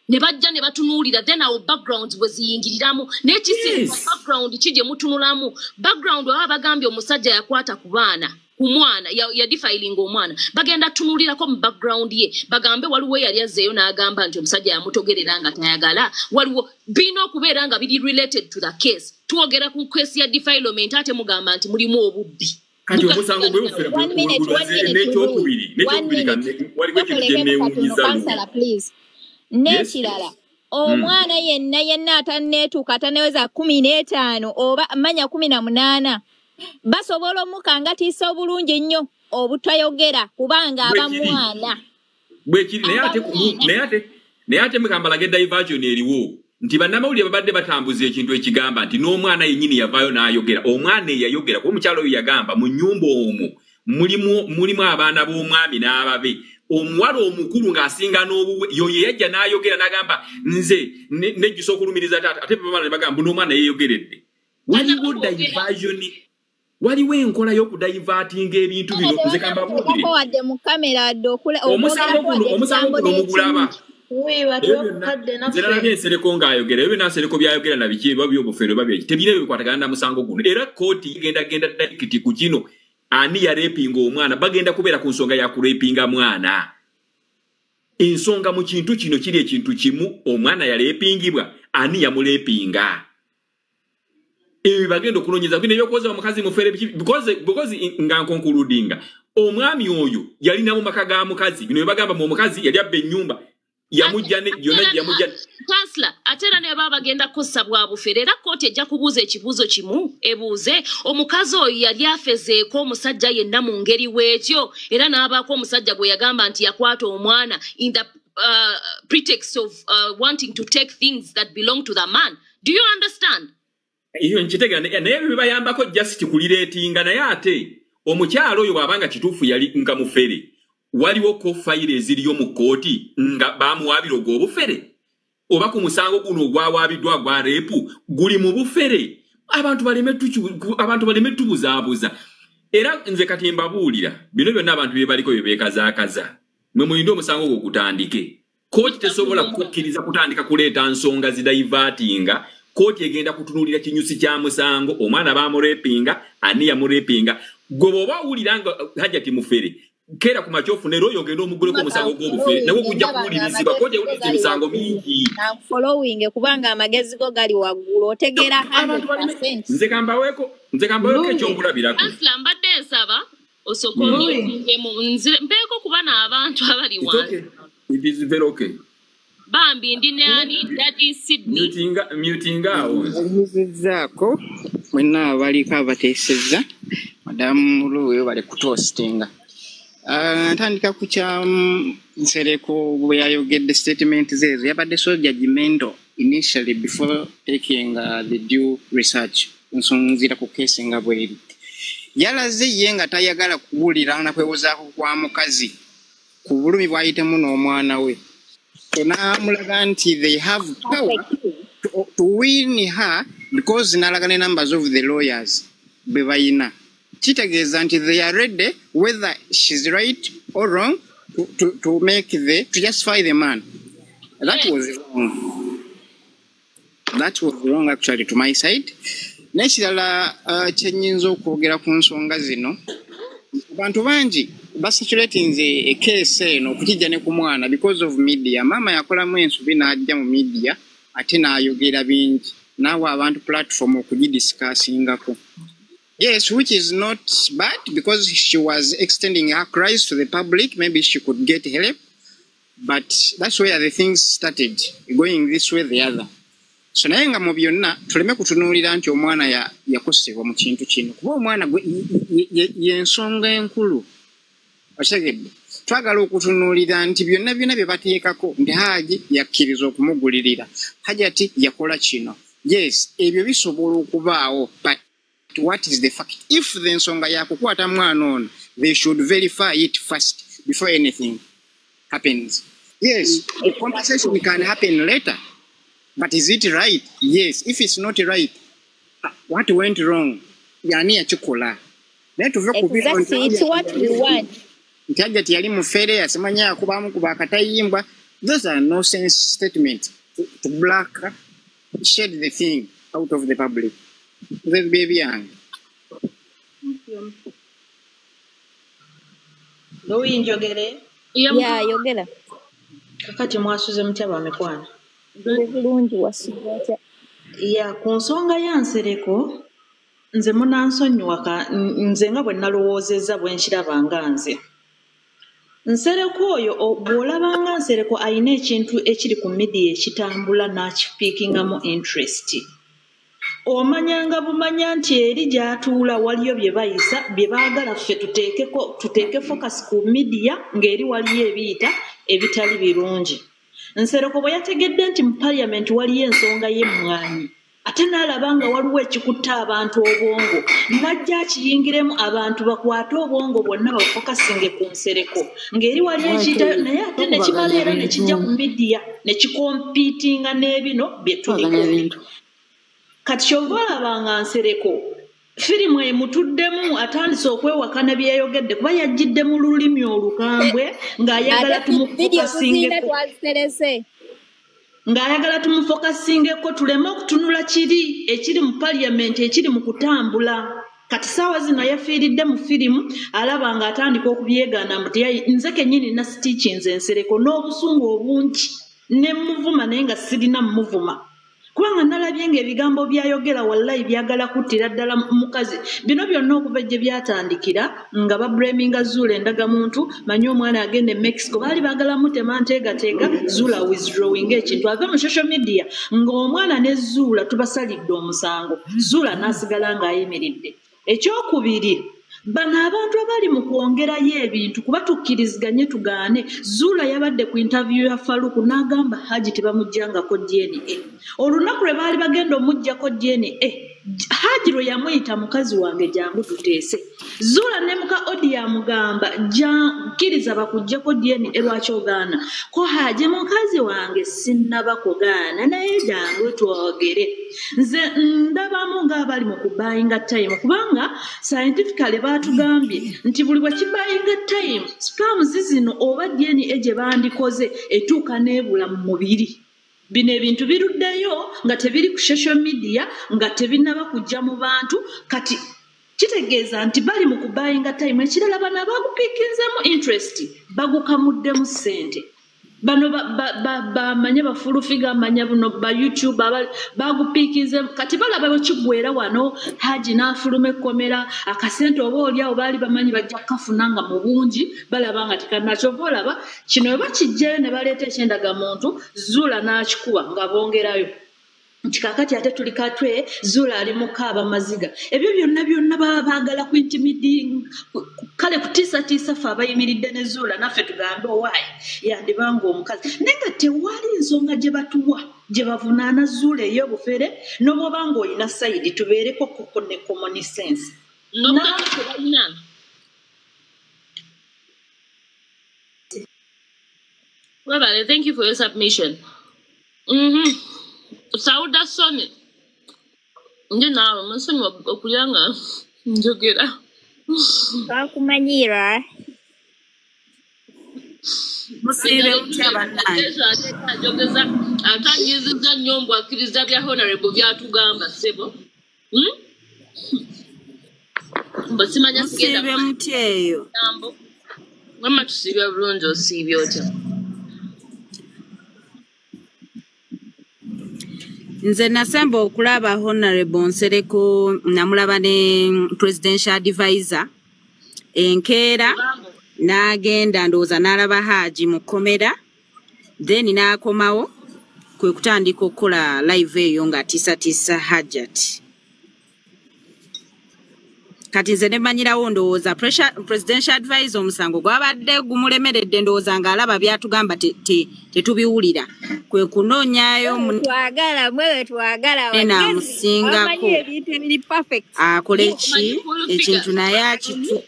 ne bajja ne batunuulira then our backgrounds bwe ziyingiriramu n'ekisinga background kije mutunulamu background baba bagambye omusajja yakwata ku baana ku mwana ya defiling omwana bagenda tunuulirako mu background ye bagambe waliwo yali azzeeyo n'agamba nti omusajja yamutogerera nga tayagala waliwo bino okubeera nga biri related to the case twogera ku case ya defilement ate mugamba nti mulimu obubbi kati omusango gwe ufere n'ekyokubiri waliwo ekintu kye neewunyiza n'ekirala omwana yenna atanneetuuka ataneweza 15 oba manya 18 basobola omukangatiisa obulungi ennyo obutayogera kubanga aba mwana bwekiri naye ate mukambalage diversion eriwo nti bannamawulire babadde batambuza ekintu ekigamba nti n'omwana yennyini yavaayo n'ayogera omwana eyayogera kuba omukyalo oyo yagamba mu nnyumba omwo mulimu abaana b'omwami n'ababe omuwala omukulu ng'asinga n'obuwe yoye yajja n'ayogera n'agamba nze nejjusa okulumiriza taata ate bamala ne bagamba n'omwana yeeyogeredde waliwo diversion waliwo enkola y'okudivertinga ebintu bino nze kambabuulire omusango guno omugulaba nze nalabye Nsereko ng'ayogera ebyo Nsereko byayogera na biki biba by'obufere oba byeki tebirina bye bikwatagana na musango guno era kooti genda direct ku kino ani yarepinga omwana bagenda kubeera ku nsonga ya kurepinga mwana ensonga mu kintu kino kiri ekintu kimu omwana yarepingibwa ani yamulepinga bagenda okunonyeza bino ebyokuwoza omukazi mufere because nga nkonkuludinga omwami oyo yalina mu maka ga mukazi bino bagamba mu omukazi yali abba ennyumba yamujja Kansla atera ne baba bagenda kussa bwa bufere era kooti ejja kubuuza ekibuuzo kimu ebuuze omukazi oyo yali afezeeko omusajja yenna mu ngeri w'etyo era n'abaako omusajja gwe yagamba nti yakwata omwana in the pretext of wanting to take things that belong to the man. Do you understand? Iyo nkitegera naye ebyo bibayambako just kulireetinga naye ate omukyalo oyo bw'abanga kituufu yali nga mufere waliwo ko fayire eziriyo mu kooti nga bamuwaabira ogw'obufere oba ku musango guno ogwawaabiddwa gwa reepu guli mu bufere abantu baleme tubuzaabuza era nze kati mbabuulira bino byonna abantu bye baliko bye beekazaakaza mwe mulinde omusango gwo gutandike kooti tesobola kukkiriza kutandika kuleeta nsonga zidayivatinga kooti egenda kutunuulira kinyusi kya musango omwana bamurepinga ani yamurepinga gwe bw'oba owulira nga Hajjati mufere kera ku makyofu ne royo genda omuguleko omusango gw'obufere nawe gujja kuwulirizibwa kooti ewuliriza emisango mingi following kubanga amagezi go gali waggulu otegeera 100%. nze kambaweko ekyokulabirako Asla mbadde nsaba osokomyemu mpeeko kuba n'abantu abali wansi. It is very okay. Bambi ndi nani Daddy Sydney mutinga awo zako mwenna abaliko abateesezza madamu Luwe bali kutoastinga ntandika ku kya Nsereko bwe yayogedde statement ze yabadde so judgmental initially before taking the due research nsonzira ku case nga bweri yalaze ye nga tayagala kuwulira na kwewozaako kwa mukazi ku bulumi bwayitemu n'omwana we mulaga nti they have power to win her because nalagane numbers of the lawyers bebayina kitegeeza nti they are ready whether she's right or wrong to make to justify the man. That was wrong. That was wrong actually to my side. Nekirala kyenyinza okwogera ku nsonga zino. Abantu bangi basaturating a case eno okukijja ne ku mwana because of media. Mama yakolamu ensobi n'ajja mu media ate n'ayogera bingi. Naawe abantu platform okugidiscussingako. Yes, which is not bad because she was extending her cries to the public. Maybe she could get help. But that's where the things started, going this way, the other. So naye nga mu byonna tuleme kutunuulira nti omwana yakosebwa mu kintu kino. Kuba omwana y'ensonga enkulu. Okitegedde? Twagala okutunuulira nti byonna bye bateekako nti Haji yakkiriza okumugulirira. Hajjat yakola kino. Yes, ebyo bisobola okubaawo, but what is the fact? If the nsonga yakukwata mwana ono, they should verify it first before anything happens. Yes, the conversation can happen later. But is it right? Yes. If it's not right, what went wrong? Yani achikola. Exactly, it's what we want. Hajjat yali mufere yasemanya yakubamu kubakatayimbwa. Those are nonsense statements to black shed the thing out of the public. The baby young. Louis njogere? Yeah, yogera. Kakati mwasuze mutya Mukwano. Bulungi wasubata. Ya ku nsonga ya Nsereko nze munansonyiwaka nze nga bwe nalowoozezza bwe nkirabanga nze. Nsereko oyo bw'olabanga Nsereko ayina ekintu ekiri ku media ekitambula n'akipiikingamu interest. Omanyanga bumanya nti eri gy'atuula waliyo bye bayisa bye baagala ffe tuteeke focus ku media ng'eri waliyo ebiyita ebitali birungi. Nsereko bwe yategedde nti mu parliament waliyo ensonga y'emmwanyi ate n'alaba nga waliwo ekikutta abantu obwongo n'ajja akiyingiremu abantu bakwate obwongo bwonna bafokasinge ku Nsereko ng'eri waliyo ekiyita naye ate ne kimala era ne kijja ku media ne kikompiitinga n'ebino bye tuliko. Kati kyova olabanga Nsereko firimu emutuddemu atandise okwewakana byeyogedde kuba yajjidde mu lulimi olukambwe ng'ayagala tumufokasingeko tuleme okutunula ekiri mu parliament ekiri mu kutambula. Kati saawa zino yafiiridde mu firimu alaba ng'atandika okubyegaana mbuti nze kennyini nasitiikinze Nsereko n'obusungu obungi ne muvuma naye nga sirina muvuma. Kubanga nalabye ng'ebigambo byayogera wallahi byagala kuttira ddala mukazi. Bino byonna okuva gye byatandikira nga bablaminga Zulah endagamuntu manyi omwana agenda e Mexico baali baagala mutema nteegateega Zulah withdrawing ekintu ave mu social media ng'omwana ne Zulah tubasalidde omusango. Zulah n'asigala ng'ayimiridde. Ekyokubiri bano abantu abali mu kwongerayo ebintu kuba tukkiriziganye tugaane. Zulah yabadde ku interview ya Faruku n'agamba Haji tebamuggyangako DNA. Olunaku lwe baali bagenda omuggyako DNA Haji lwe yamuyita mukazi wange jangu tuteese. Zulah ne muka Odi yamugamba kkiriza bakuggyako DNA lwaki ogaana ko Haji mukazi wange sinnaba kugaana naye jangu twogere. Nze ndabamu ng'abali mu kubayinga time kubanga scientifically batugambye nti buli bwe kibayinga time spams zino oba DNA gye bandikoze etuuka n'ebula mu mubiri. Bino ebintu biruddeyo nga tebiri ku social media nga tebinaba kujja mu bantu kati kitegeeza nti bali mu kubayinga time ekirala bano abagupiikinzemu interest bagukamuddemu ssente. Bano bamanye bafulufiga manya buno ba YouTube bagupiikize kati balaba bakigwera wano Haji n'afuluma ekkomera akasente oba oliawo baali bamanyi bajja kafunanga mu bungi balaba nga tikanakyova olaba kino bwe bakijjayo ne baleeta ekyendagamuntu Zulah n'akikuba nga bongerayo nti kakati ate tuli katwe Zulah ali mukaaba maziga. Ebyo byonna baba baagala ku intimidating kale kutiisa ffe abayimiridde ne Zulah naffe tugambe owaayi yandibanga omukazi naye nga tewali nsonga gye batuwa gye bavunaana Zulah ey'obufere n'obwoba ng'olina sayidi tubeereko koko ne common sense. Well, thank you for your submission. Sauda Sonny. Nje nawe musonyi okulyanga njogera. Bakumanyira. Musibe mutya bannange. Atanyiziza nnyombo akkiriza bya honorable byatugamba ssebo. Basimanya sigenda. Musibe mutya eyo. Mama tusiibya bulungi osiibya otya? Nze nasemba okulaba Honorable Nsereko namulaba ne Presidential Advisor enkeera n'agenda ndowooza n'alaba Haji mu kkomera then n'akomawo kwe kutandika okukola live eyo ng'atiisatiisa Hajjat. Kati nze ne mmanyirawo ndowooza Presidential Advisor omusango gwabadde gumulemeredde ndowooza ng'alaba byatugamba tetubiwulira kwe kunoonyaayo naamusingako akole ki ekintu naye akitu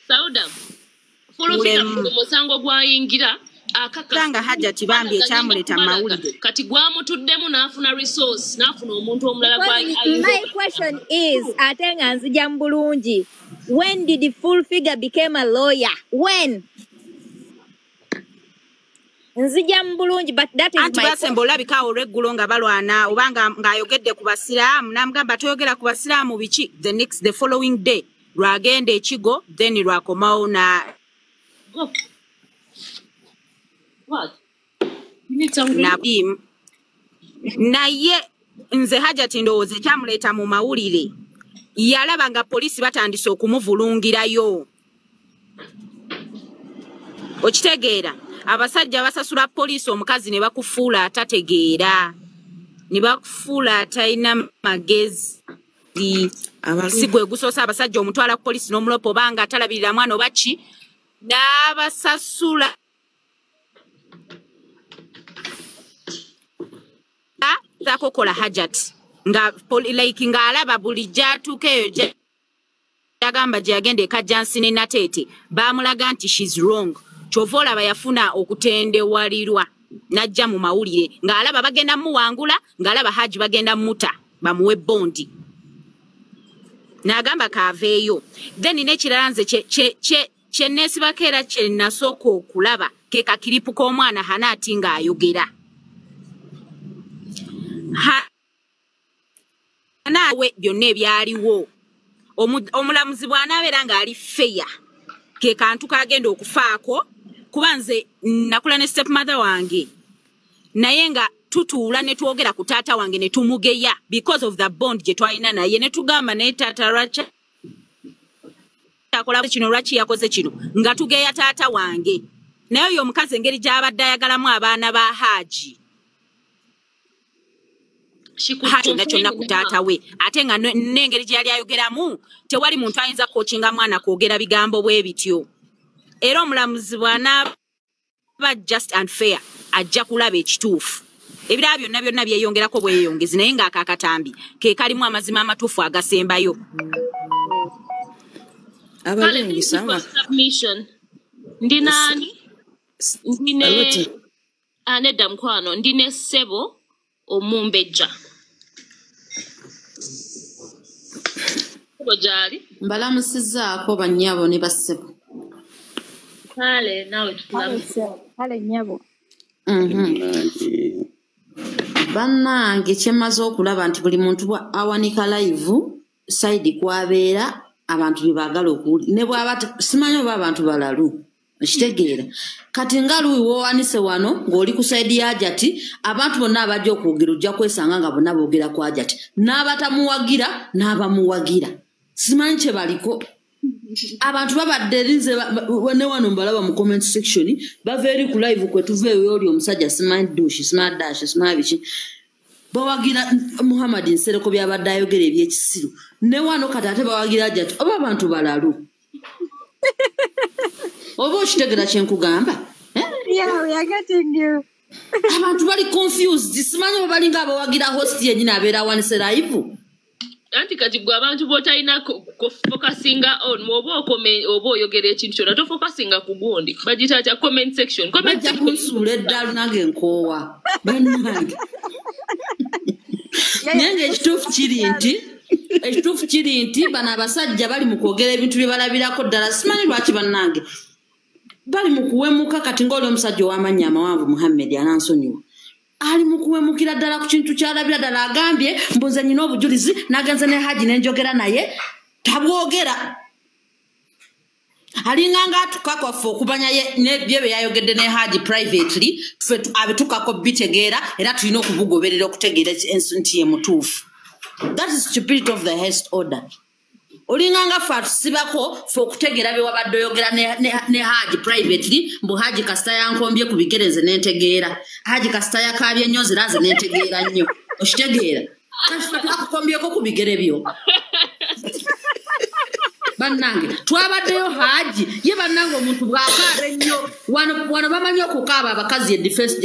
omusango gwayingira akakanga Hajjat bambi ekyamuleeta mu mawulire kati gwamutuddemu n'afuna resource n'afuna omuntu omulala My question is ate nga nzija mu bulungi, when did the full figure became a lawyer? When? Nzija mu bulungi, but that is anti basemba olabika olweggulo nga balwana oba ng'ayogedde ku basiraamu n'amugamba toyogera ku basiraamu biki the following day lwagenda ekigo then lwakomawo na naye nze Hajjat ndowooza ekyamuleeta mu mawulire yalaba nga poliisi batandise okumuvulungirayo. Okitegeera abasajja basasula poliisi omukazi ne bakufuula atategeera ne bakufuula atalina magezi si gwe gusoosa abasajja omutwala ku poliisi n'omulopa obanga atalabirira mwana oba ki n'abasasula takokola Hajjat nga like ng'alaba buli gyatuuka eyo gyagamba gye yagenda ekajjansi ne Nateete baamulaga nti she's wrong. Kyova olaba yafuna okutendewalirwa n'ajja mu mawulire ng'alaba bagenda muwangula ng'alaba Haji bagenda muta bamuwe bondi n'agamba kaaveeyo. Then n'ekirala nze kye neesibako era kye nasooka okulaba ke kakiripu k'omwana Hanaati ng'ayogera. Naawe byonna ebyaliwo omulamuzi bw'anaabeera ng'ali feya ke kantu kagenda okufaako kuba nze nakula ne stepmother wange naye nga tutuula ne twogera ku taata wange ne tumugeya because of the bond gye twalina naye ne tugamba naye taata lwaki akola kino lwaki yakoze kino nga tugeya taata wange naye oyo omukazi engeri gy'abadde ayagalamu abaana ba Haji kyonna kyonna ku taata we ate nga n'engeri gye yali ayogeramu tewali muntu ayinza kookinga mwana kwogera bigambo bwe bityo. Era omulamuzi bw'anaaba just and fair ajja kulaba ekituufu. Ebirala byonna byonna byeyongerako bweyongezi naye ng'ako akatambi ke kalimu amazima amatuufu agasembayo. Abalungi sawa. Ndi nani? Ndine Nedda Mukwano, ndine ssebo Omumbejja. Kojali mbalamusizaako bannyabo ne bassebo. Kale nawe tutulamusa. Kale nnyabo. Bannange kyemaze okulaba nti buli muntu awanika live side kwabeera abantu bye baagala okuwulira ne bw'aba simanyi oba abantu balalu okitegeera kati nga luwi wowanise wano ng'oli ku side ya Hajjat abantu bonna abajja okwogera ojja kwesanga nga bonna boogera ku Hajjat n'abatamuwagira n'abamuwagira simanyi kye baliko abantu babadde linze ne wano mbalaba mu comment section bava eri ku live kwe tuveeyo oli omusajja simanyi dushi simanyi dash simanyi biki bawagira Muhammad Nsereko byabadde ayogera ebyekisiru ne wano kati ate bawagira Hajjat oba abantu balalu oba okitegera kyenkugamba Yeah, we are getting you. abantu bali confused simanyi oba balinga abawagira host yennyini abeera awanise live anti kati gwe abantu b'otalina focusinga on oba oyogera ekintu kyonna tofocusinga ku gundi bagita atya comment section bajja kunsuula eddalu nange nkoowa bannange naye ng'ekituufu kiri nti bano abasajja bali mu kwogera ebintu bye balabirako ddala simanyi lwaki bannange bali mu kuwemuka kati ng'oli omusajja ow'amannya amawanvu Muhammad anansonyiwa ali mu kuwemukira ddala ku kintu ky'alabira ddala agambye mbuze nyina obujulizi n'agenze ne Haji n'enjogera naye tabwogera alinganga atukakwaffe okumanya bye bye yayogedde ne Haji privately ffe abitukako bitegeera era tulina okubugoberera okutegeera nti ye mutuufu. That is stupidity of the highest order. Olinganga ffe atusibako ffe okutegeera bye wabadde oyogera ne Haji privately mbu Haji kasita yankombye ku bigereze n'entegeera Haji kasita yakaabye nnyo ziraze n'entegeera nnyo okitegeera akukombyeko ku bigere byo bannange twabaddeyo Haji ye bannange omuntu bw'akaaba ennyo wano bamanyi okukaaba abakazi edifense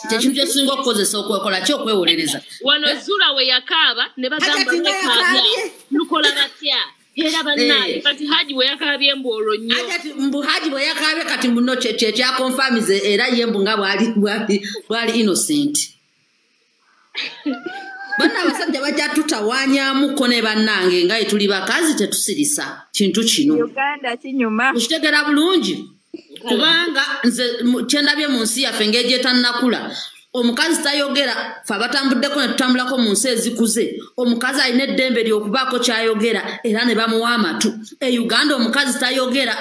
tekintu kyesinga okukozesa okwekola ki okwewolereza wano Zulah we yakaaba ne bagamba nekaabya lukola batya era bannange kati Haji we yakaabye mbu olwo nnyo mbu Haji bwe yakaabye kati muno kyakonfamize era ye mbu nga bwali innocent Bana abasajja bajja tutawanyamuko ne bannange nga tuli bakazi tetusirisa kintu kino Uganda kinyuma ukitegera bulungi kubanga nze kyendabye mu nsi yaffe ng'egyetannakula omukazi tayogera fe abatambuddeko ne tutambulako mu nsi ezikuze omukazi alina eddembe ly'okubaako kyayogera era ne bamuwa amatu Uganda omukazi tayogera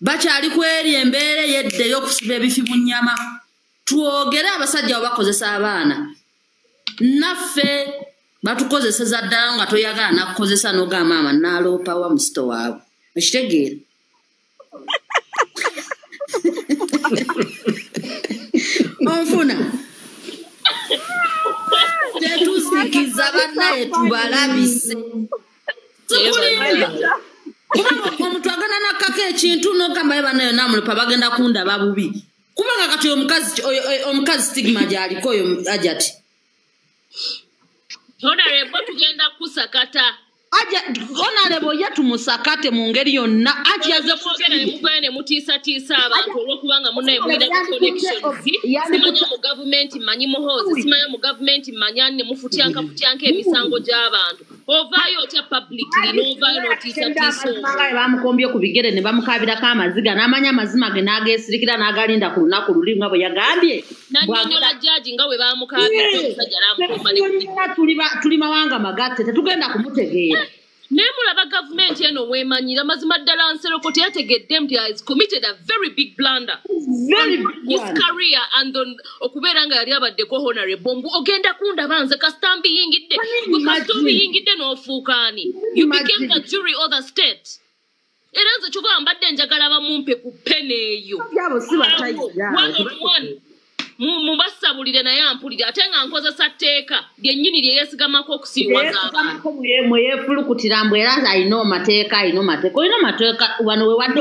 bakyali ku eri embeera yedde y'okusiba ebifi mu nnyama twogere abasajja abo bakozesa abaana naffe batukozeseza ddala nga toyagala nakukozesa n'ogamba maama naaloopawa mu sito waabwe okitegeera onfuna tetusikiza bannaye tubalabise omuntu agenda nakkako ekintu n'ogamba ye bannayo namulopa bagenda kundaba bubi kubanga kati omukazi stigma gy'aliko oyo Hajjat Honorable tugenda kusakata Honorable yatumusakate mu ngeri yonna yaze kwogera ne mugenda ne mutiisa abantu olw'okubanga munaye mulina connections simanya mu government manyi muhozi simanya mu government manya ne mufutyanka emisango gy'abantu ovaayo otya publicly n'ovaayo n'otiisa bamukombye ku bigere ne bamukabirako amaziga n'amanya amazima ge n'ageesirikira n'agalinda ku lunaku luli nga bwe yagambye nannyonnyola jaji nga bwe bamukabira omusajja n'amukomba tuli mawanga magatte tetugenda kumutegeera naye mulaba gavumenti eno wemanyira mazima ddala Nsereko teyategedde nti has committed a very big blunder his career and okubeera nga yali abaddeko honorable mbu ogenda kundaba nze kasita mbiyingidde kasita obiyingidde n'ofuukaani you became the jury of the state era nze kyova mbadde njagala bamumpe ku pene eyo mubasabulire naye ampulire ate nga nkozesa tteeka lyennyini lye yeesigamako okusiiwaza abantu mwe yeefulukutira mbu era alina amateeka olina amateeka wano we wadde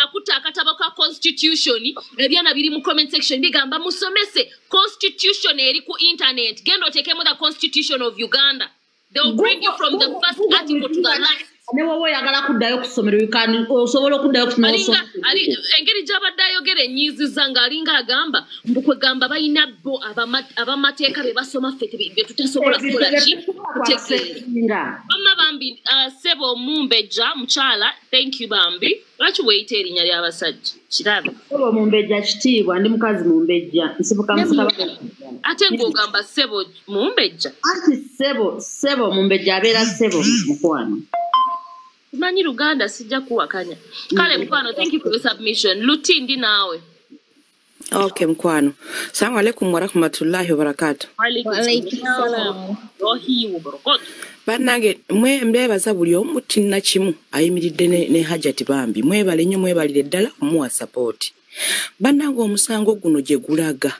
akuta akatabo ka constitution ebyana biri mu comment section bigamba musomese constitution eri ku internet genda oteekemu the constitution of Uganda. They will bring you from the first article to the last. Newo yagala kuddayo kusomero osobola okuddayo kusomero engeri gy'abadde ayogera ennyiiziza ng'alinga agamba mbu kwe gamba balina bo abamateeka be basoma ffe bye tutasobola kukola ki kutegeera bamma bambi Sebo Mumbejja mukyala thank you bambi lwaki weeyita erinnya ly'abasajja kirabe Sebo Mumbejja kitiibwa ndi mukazi Mumbejja nsibuka musika ate ng'ogamba Sebo Mumbejja anti Sebo Mumbejja abeera Sebo Mukwano Manyi Luganda sijja kuwakanya. Kale Mukwano, thank you for your submission. Lutindi nawe. Okay Mukwano. Assalamu alaikum wa rahmatullahi wa barakatuh. Wa alaikum salam. Rohimu barakatuh. Bannange mbebaza buli omu tinna kimu ayimiridde ne Hajjat bambi. Mwebale nnyo mwebalire ddala muwa support. Bannange omusango guno gye gulaga.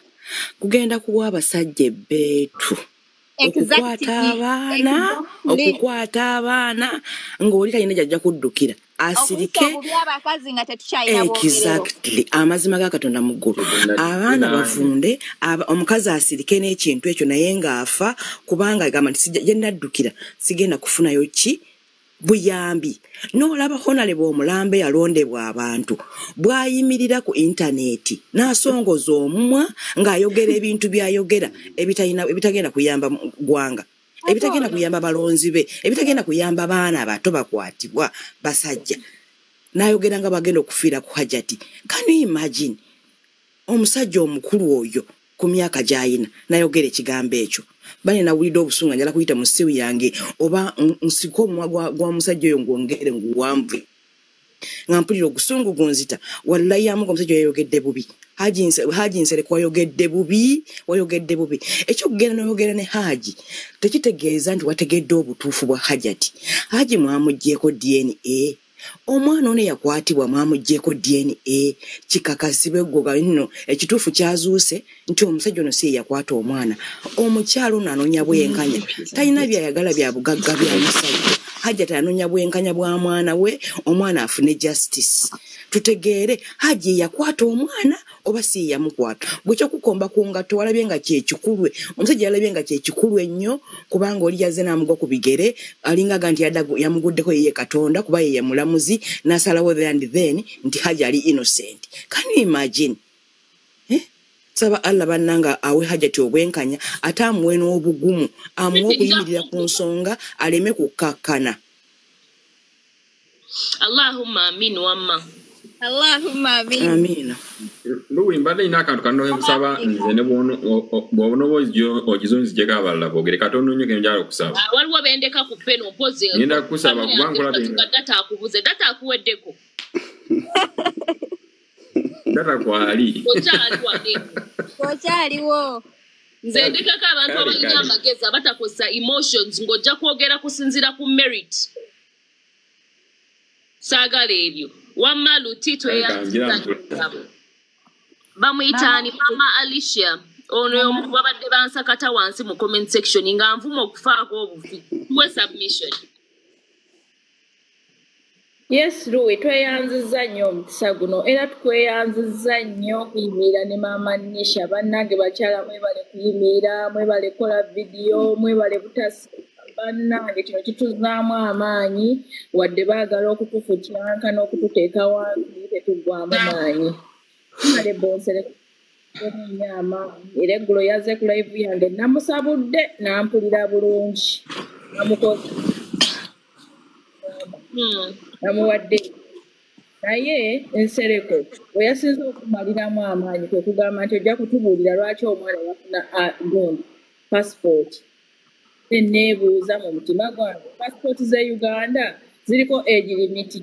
Kugenda kuwa abasajja beetu. okukwata abaana ng'olira yina jajja kuddukira asirike exactly amazima ga Katonda mu ggulu abaana bavunde omukazi asirike n'ekintu ekyo naye ng'afa kubanga agamba nti gye naddukira sigenda kufunayo ki buyambi n'olaba honorable omulambe yalondebwa abantu bwayimirira ku intaneti n'asongoza omumwa ng'ayogera ebintu by'ayogera ebitagenda kuyamba gwanga ebitagenda kuyamba balonzi be ebitagenda kuyamba baana abato bakwatibwa basajja n'ayogera nga bagenda okufiira ku Hajjati. Can you imagine omusajja omukulu oyo ku myaka gy'ayina n'ayogera ekigambo ekyo? Bane nawulidde obusunga njala kuyita mu ssimu yange oba nsiko omumwa gwa musajja oyo ng'ongere nguwamvu nga mpulira ogusungu gunzita. Wallahi amuga omusajja yayogedde bubi. Haji Nsereko wayogedde bubi. Ekyokugenda n'oyogera ne Haji tekitegeeza nti wategedde obutuufu bwa Hajjati. Haji mwamuggyeko DNA. Omwana ono yakwatibwa mwamuggyeko DNA kikakasibwe ggoga nno ekituufu kyazuuse nti omusajja ono si yakwata omwana. Omukyalo ono anoonya bwenkanya talina byayagala bya bugagga bya musajja. Hajjati anoonya bwenkanya bwa mwana we omwana afune justice. Tutegeere Haji yakwata omwana oba si yamukwata. Bwe kyokukomba ku ngatto walabye nga kyekikulwe. Omusajja yalabye nga kyekikulwe ennyo kubanga oli yazze n'amugwa ku bigere alingaga nti yamuguddeko yeye Katonda kuba yeye mulamuzi n'asalawo then nti Haji ali innocent. Can you imagine? Saba Allah bannanga awe Hajjati obwenkanya ate amuwe n'obugumu amuwe okuyimirira ku nsonga aleme kukakkana. Allahumma amin wamma. Allahumma amin. Amina. Luwi mbadde ina akantu kano kusaba nze ne bwono ogizonzijeko abalala boogere Katonda nnyo ke njala okusaba. Waliwo bendeka ku peno mpoze. Ngenda kusaba kuba nkola data akubuze data akuweddeko. Data kwali. Okyaliwo. Nze ndekako abantu abalina amagezi abatakozesa emotions ng'ojja kwogera kusinzira ku merit. Saagala ebyo. Wamma Lutito bamuyitaani Mama Alicia ono omu babadde bansakata wansi mu comment section nga nvuma okufaako obufi we submission. Yes, Louis, tweyanziza nnyo omukisa guno era tukweyanziza nnyo okuyimirira ne Maama Nisha. Bannange bakyala mwebale kuyimirira, mwebale kola vidiyo, mwebale butasi. Bannange kino kituzaamu amaanyi wadde baagala okutufukyanka n'okututeeka wansi tetuggwaamu maanyi. Tumale Nsereko nnyo amaanyi era eggulo yazze ku live yange namusabudde n'ampulira bulungi namukoze namuwadde naye Nsereko we yasinze okumaliramu amaanyi kwe kugamba nti ojja kutubuulira lwaki omwana yafuna gundi passport. Nebuuza mu mutima gwange passport za Uganda ziriko age limit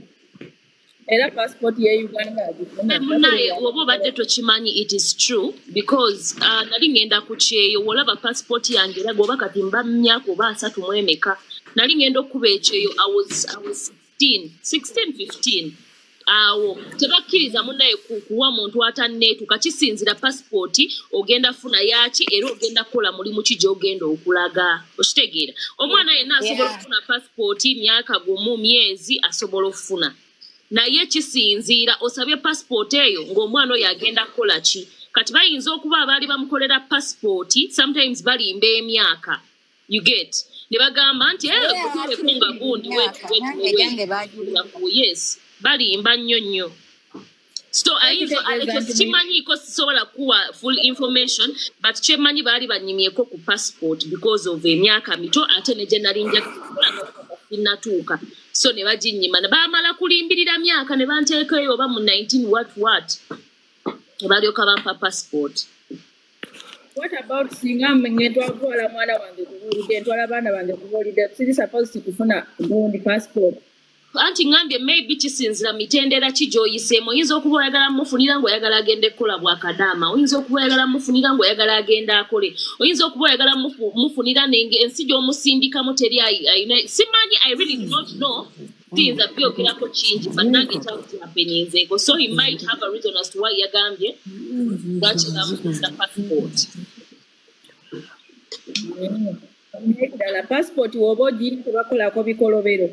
era passport ya Uganda munaye oba obadde tokimanyi it is true because nali ngenda ku kyeyo wolaba passport yange era goba kati mba myaka oba 3 mu emeka nali ngenda okuba ekyeyo I was 16-15 awo tebakkiriza munaye kuwa muntu atanneetuka kisinzira passport ogenda funa yaki era ogenda kukola mulimu ki gy'ogenda okulaga okitegeera omwana yenna asobola okufuna passport myaka gumu myezi asobola okufuna naye kisinziira osabye passport eyo ng'omwana oyo agenda kukola ki kati bayinza okuba abaali bamukolera passport sometimes balimba emyaka you get ne bagamba nti kunga gundi yes balimba nnyo so kimanyiiko sisobola kuwa full information but kyemanyi baali banyimyeko ku passport because of emyaka mito ate ne gye nali nja sinatuuka so ne baginyima ne baamala kulimbirira myaka ne banteeka eyo oba mu 19 what ne balyoka bampa passport. What about singa twatwala mwana wange kubuulidde ntwala baana bange kubuulidde siri supposed kufuna gundi passport anti ngambye maybe kisinzira mitendera ki gy'oyiseemu oyinza okuba oyagala mufunira ng'oyagala agende kukola bwakadaama oyinza okuba oyagala mufunira ng'oyagala agenda akole oyinza okuba oyagala mufunira ensi gy'omusindikamu teri ayina simanyi I really don't know things abyogerako kingi but nange kyakyapeninzeeko so he might have a reason as to why yagambye lwaki namufuna passport. Ddala passport woba ogiri tebakolako bikolobero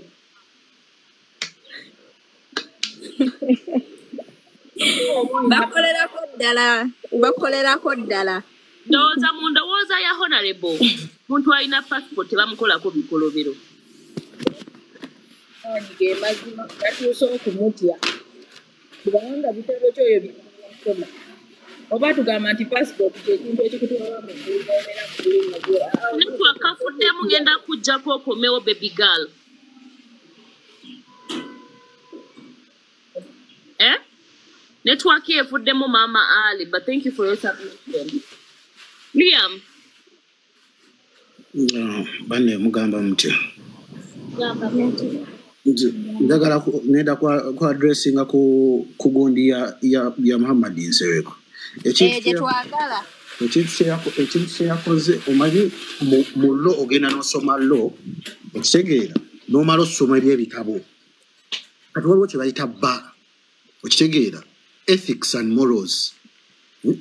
bakolerako ddala ndowooza mu ndowooza ya honorable muntu alina passport bamukolako bikolobero ge mazima gatuuse okumutya kubanga bitabo kyoyo byakoma oba tugamba nti passport kyekintu ekikutwala mu network afuddemu ngenda kujjako okomewo baby girl. Network efuddemu Mama Ali, but thank you for your submission. Liam. Bane mugamba mutya. Ndagala nenda kwa addressing ku gundi ya Muhammad Nsereko. Ekintu yakoze omanyi mu law ogenda n'osoma law okitegeera n'omala osoma ebyebitabo kati waliwo kye bayita ba okitegeera ethics and morals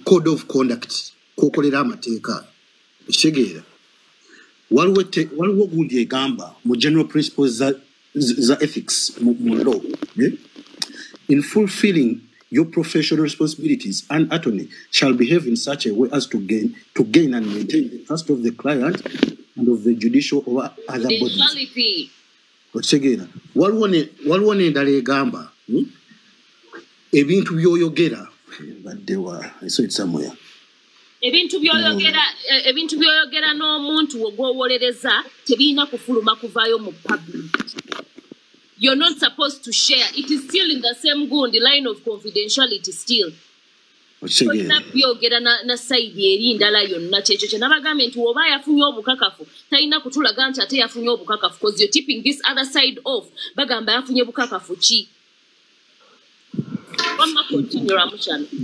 code of conduct kwokolera amateeka okitegeera waliwo gundi egamba mu general principles za ethics mu law in fulfilling your professional responsibilities, an attorney shall behave in such a way as to gain and maintain the trust of the client and of the judicial or other bodies. Otegera waliwo n'endala egamba ebintu by'oyogera baddewa I saw it somewhere. Ebintu by'oyogera n'omuntu ogwowolereza tebirina kufuluma kuvaayo mu public. You're not supposed to share. It is still in the same good line of confidentiality still. Byogera na side eri ndala yonna kyekyo kye nabagambe nti oba yafunye obukakafu talina kutulaga nti ate yafunye obukakafu because you're tipping this other side off bagamba yafunye bukakafu ki.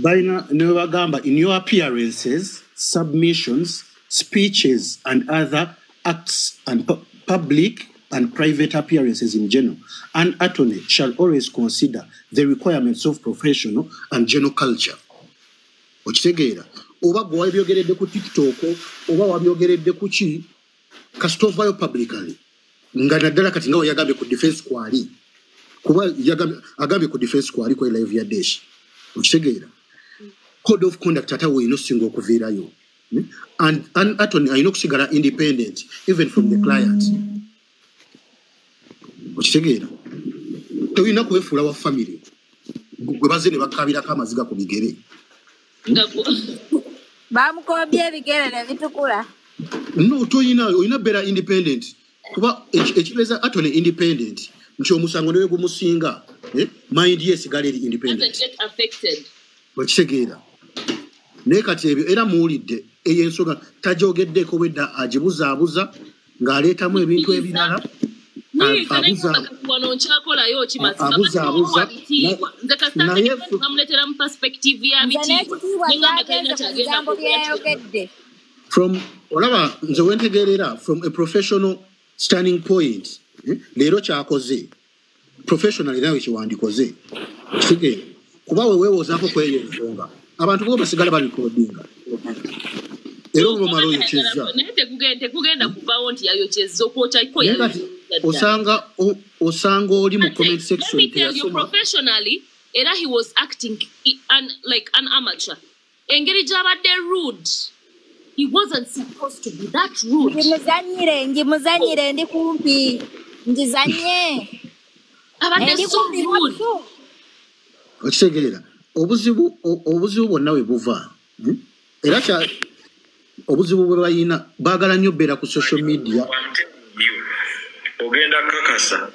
Baina ne bagamba in your appearances, submissions, speeches and other acts and public and private appearances in general, an attorney shall always consider the requirements of professional and general culture. Okitegeera oba gwe wabyogeredde ku TikTok oba wabyogeredde ku ki kasitovayo publicly nga naddala kati nga yagambye ku defense kwali kuba agambye ku defense kwali kwa live ya Desh. Okitegeera code of conduct ata weino singa okuviirayo and an attorney ayina okusigala independent even from the client. Okitegeera toyina kwefuula wa family gwe baze ne bakabirako amaziga ku bigere bamukobye ebigere ne bitukula. No, oyina beera independent kuba ekibeeza atone independent nti omusango newe gumusinga mind yesigala eri independent okitegeera naye kati ebyo era muwulidde ey'ensonga tajogeddeko wedda agibuzaabuza ng'aleetamu ebintu ebirala from olaba nze wentegeerera from a professional standing point leero kyakoze professionally nawe kiwandikoze okitegeera kuba we weewozaako kweyo ensonga abantu bo basigala balikodinga era olwomala oyokyeza tekugenda kuvaawo nti yayokyeza okwokyako osanga oli mu comment section. Let me tell you professionally era he was acting like an amateur. Engeri gy'abadde rude. He wasn't supposed to be that rude. Ngimuzanyire ndi kumpi ngizanye abadde so rude. Okitegeera obuzibu bwonna we buva era obuzibu bwe bayina baagala nnyo beera ku social media. Ogenda kakasa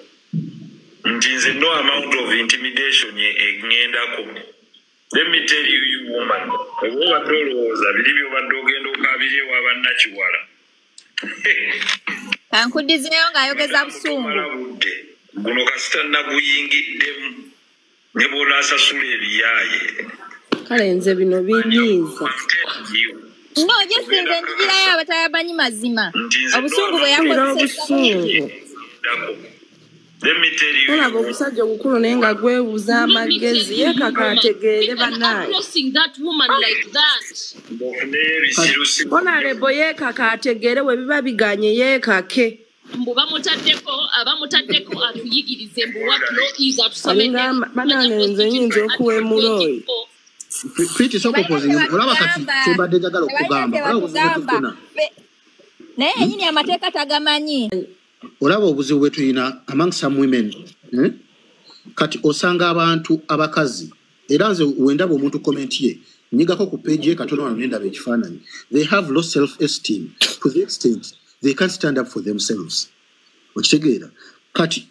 nti nze no amount of intimidation eŋŋendako. Let me tell you, you woman, oba obadde olowooza biri by'obadde ogenda okabira ewa bannakiwala kankuddizeeyo ng'ayogeza busungu guno kasita naguyingiddemu ne bw'onaasasula ebiyaaye kale nze bino binyiiza no jesinze njigirayo abatayabanyi mazima obusungu bwe yakoze olaba omusajja omukulu naye nga gwebuuza amagezi yekakaategeere bannaaye onalebo yeekakaategeere we biba biganye yeekake mbu abamutaddeko atuyigirize mbu what law is atusomedde banange nze nyinza okuwemula oyo Pretty so proposing olaba kati kyembadde njagala okugamba naye yenyini amateeka tagamanyi olaba obuzibu bwe tulina among some women kati osanga abantu abakazi era nze wendaba omuntu comment ye Nyigako ku page katono wano nenda bekifaananyi. They have low self-esteem to the extent they can't stand up for themselves. Okitegeera. Kati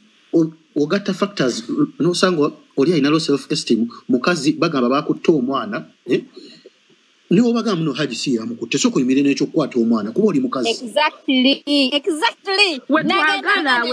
ogatta factors nosanga oli alina low self-esteem mukazi bagamba bakutta omwana niwo bagamba no Haji si yamukutte so kuyimire n'ekyo kukwata omwana kuba oli mukazi. Exactly. Wetwagala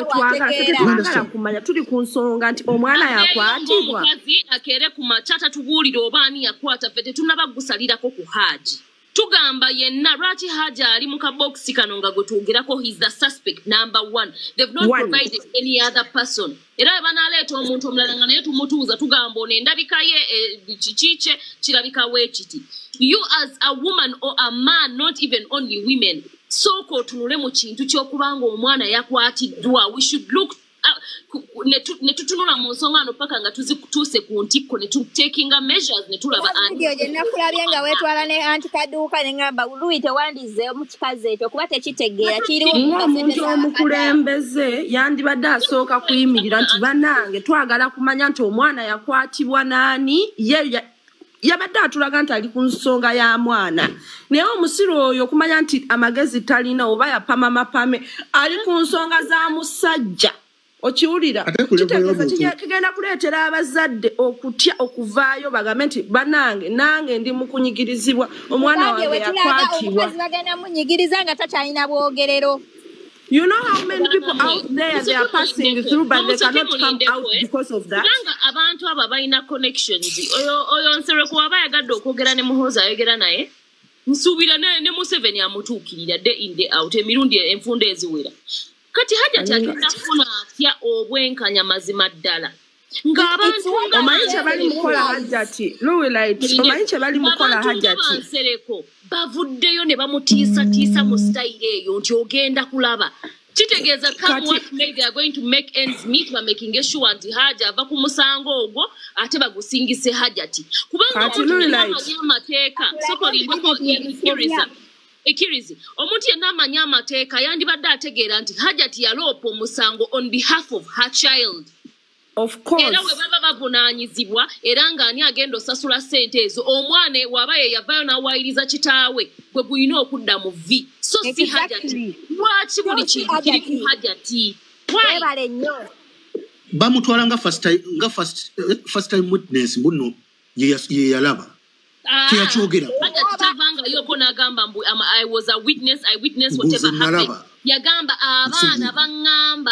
kumanya tuli ku nsonga nti omwana yakwatibwa. Omukazi akere ku matata tubuulire obaani yakwata fete tunabagusalirako ku Haji. Tugamba yenna lwaki Haji ali mu kaboksi kano nga gwe twogerako he's the suspect number 1. They've not provided any other person. Era banaleeta omuntu omulala nga naye tumutuuza tugamba ono endabika ye kikiche kirabika weekiti. You as a woman or a man, not even only women, soko tunule mu kintu ky'okubanga omwana yakwatiddwa. We should look ne tutunula mu nsonga no paka nga tuzikutuuse ku ntikko ne takinga measures ne tulaba video gye nakulabye nga weetwala ne antikaduuka ne ngamba Louis tewandize mu kikazi ekyo kuba tekitegeera kiriwo omuntu omukulembeze yandibadde asooka kuyimirira nti bannange twagala kumanya nti omwana yakwatibwa naani yabadde atulaga nti ali ku nsonga ya mwana naye omusiro oyo okumanya nti amagezi talina oba yapama mapame ali ku nsonga za musajja okiwulira kigenda kuleetera abazadde okutya okuvaayo bagambe nti bannange nange ndi mu kunyigirizibwa omwana wange yakwatibwa bagenda munyigiriza nga takyalina bwogerero. You know how many people out there they are passing through but they cannot come out because of that? Abantu aba balina connections. Oyo Nsereko aba yagadde okwogera ne muhoza ayogera naye. Nsuubira ne Museveni amutuukirira day in day out emirundi enfunda eziwera. Kati Hajjat agenda kufuna atya obwenkanya mazima ddala. Ng'abantu omanyi kye bali mukola Hajjat. Omanyi kye bali mukola Hajjat. Nsereko bavuddeyo ne bamutiisatiisa mu style eyo nti ogenda kulaba. Kitegeeza come what may they are going to make ends meet by making sure nti Haja ava ku musango ogwo ate bagusingise Hajjat. Kubanga amateeka sokolindeko ekirizi omuntu yenna amanyi amateeka yandibadde ategeera nti Hajjat yaloopa omusango on behalf of her child. Of course. Era we baba bavunaanyizibwa era ng'ani agenda osasula ssente ezo omwana waba ye yavayo n'awayiriza kitaawe gwe gulina okudda mu vi so si Hajjat. Lwaki buli kintu kiri ku Hajjat? Webale nnyo. Bamutwala nga first time witness mbuno ye yalaba. Tiyakyogera. Hajjat tavanga yoko n'agamba mbu I was a witness, I witnessed whatever happened. Yagamba abaana baŋŋamba.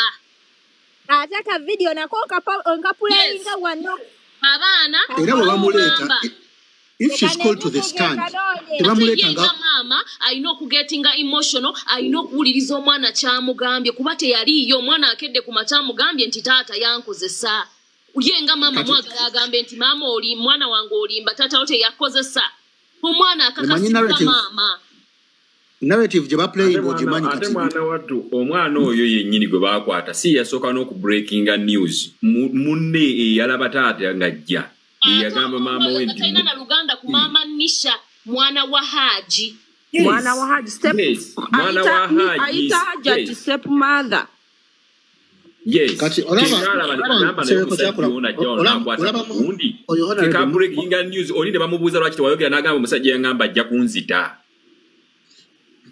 Ataka video nako nkapulenga wano abana era bamuleta if she's called to the stand tebamuleta nga mama alina okugetinga emotional alina okuwuliriza omwana kyamugambye kuba teyaliyo omwana akedde ku makyamugambye nti taata yankozesa uyenga mama mwagala agambe nti mama oli mwana wange olimba taata ote yakozesa omwana akakasika mama narrative je baplay bojimanyi kati mwana watu omwana oyo yennyini gwe bakwata si yasooka n'okubreakinga news munne yalaba taata ngajja yagamba maama we nti na Luganda ku mama Nisha mwana wa Haji mwana wa Haji step mwana wa Haji aita Hajjat step mother. Yes. Kati olaba Nsereko kyakola olaba mundi ka breakinga news olinde bamubuuza lwaki tewayogera n'agamba omusajja yangamba ajja kunzita.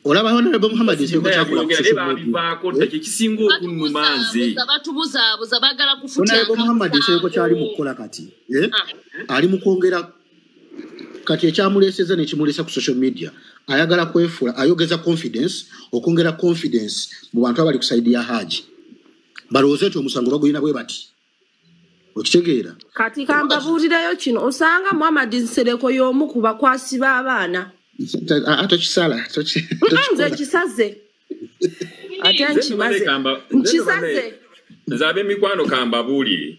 Olaba Honorable Muhammad Nsereko kyakola kisinga okunumanze batubuza bagala kufuta Honorable Muhammad Nsereko kyali mukola kati ali mukwongera kati ekyamuleeseza nekimulesa ku social media ayagala kwefula ayogeza confidence okwongera confidence mu bantu abali ku side ya Haji balowooza nti omusango bagulina bwe bati okitegeera kati kambabuulirayo kino osanga Muhammad Nsereko y'omu ku bakwasi b'abaana atokisala nze kisaze ate nkisaze nzabe mikwano kambabuulire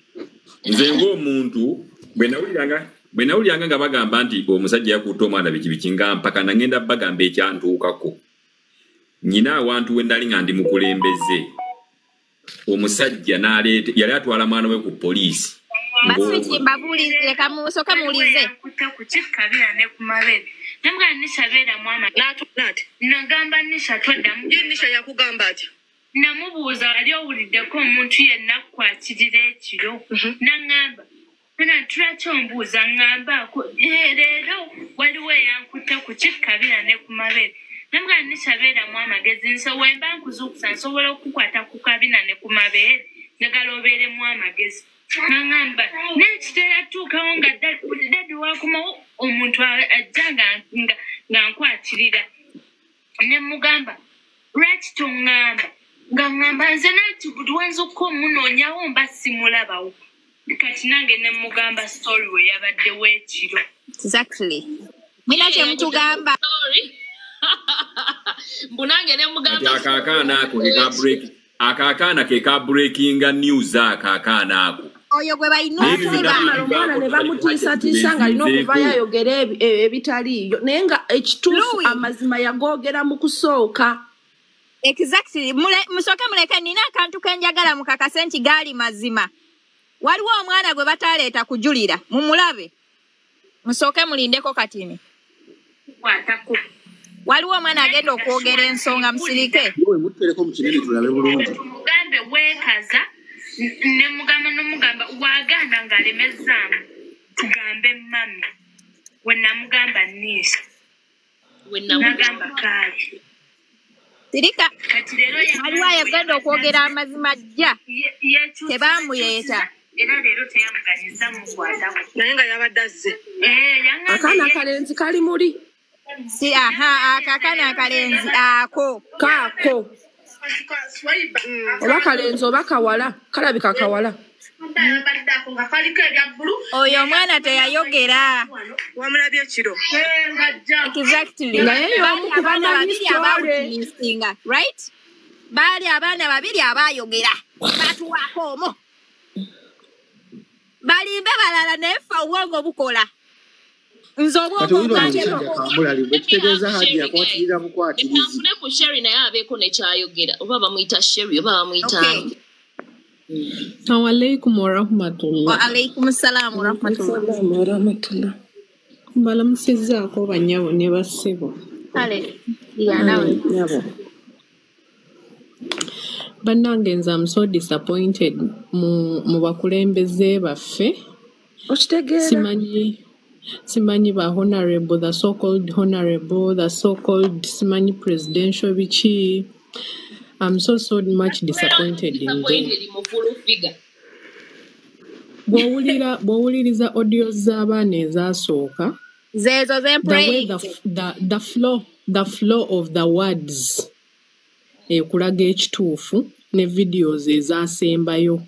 nze ng'omuntu bwe nawuliranga nga bagamba nti omusajja yakuutta omwana bikibikinga mpaka nangenda bagamba ekyantuukako nyina awantu we ndali nga ndi mukulembeze omusajja n'aleeta yali atwala mwana we ku poliisi basiki mbabulire kamusoka mulize kuchikabira ne kumabere nanga Nisha bera mwana nati nagamba Nisha todda Nisha yakugamba ati namubuuza ali owuliddeko omuntu yenna kwakirira ekiro nangamba Kuna turachombuza ngamba leero waliwo yankutte ku kikkabira ne ku mabere. Nambwa nishabeera mu amagezi nso wemba nkuzuukusa nsobola okukwata ku kabina ne ku mabere njagala obeere mu amagezi. Ngamba n'ekitera tuukawo nga dadi wakomawo omuntu ajja nga nkwatirira. Ne mugamba lwaki toŋŋamba nga ŋŋamba nze nati buli wanzokko omunoonyawo mba simulabawo. Kati nange ne mugamba story we yabaddewo ekiro. Exactly. Mina kye mutugamba. Mbunange ne mugamba. Akaakaana ke ka breakinga news akaakaana ako. Oyo gwe bayina omwana ne bamutiisatiisa nga alina okuvaayo ayogera ebitaliiyo naye nga ekituufu amazima yagoogera mu kusooka. Exactly. Musooke muleke nina akantu kenjagala mukakase nti gaali mazima. Waliwo omwana gwe bataleeta kujulira mumulabe. Musooke mulindeko katini. Waliwo omwana agenda okwogera ensonga musirike. Mugambe weekaza ne mugamba n'omugamba waaganda ng'alemezzaamu tugambe mami we namugamba Nisha we nagamba kaali sirika waliwo ayagenda okwogera amazima jja tebaamuleeta era leero teyamuganyiza mukwatawo naye nga yabadde azze akaana akalenzi kali muli si akaakaana akalenzi ako kaako oba kalenzi oba kawala kalabika kawala oyo omwana teyayogera wamulabye ekiro naye y'omu ku baana babiri abawulisinga right baali abaana babiri abayogera batuwaako omwo balimbe balala naye ffe obwongo bukola nze obwongo bwange ku Sherry naye abeeko nekyayogera oba bamuyita Sherry oba bamuyita Assalamu alaikum wa rahmatullah. Wa alaikum assalam wa rahmatullah. Balamusizaako banyabo ne bassebo. Kale nawe bannange nze I'm so disappointed mu bakulembeze baffe. Simanyi ba honorable, the so-called honorable, the so-called simanyi presidential bichi. I'm so much disappointed in them. Bw'owuliriza audio z'abaana ezasooka, the flow of the words ekulaga ekituufu ne videos ezaasembayo.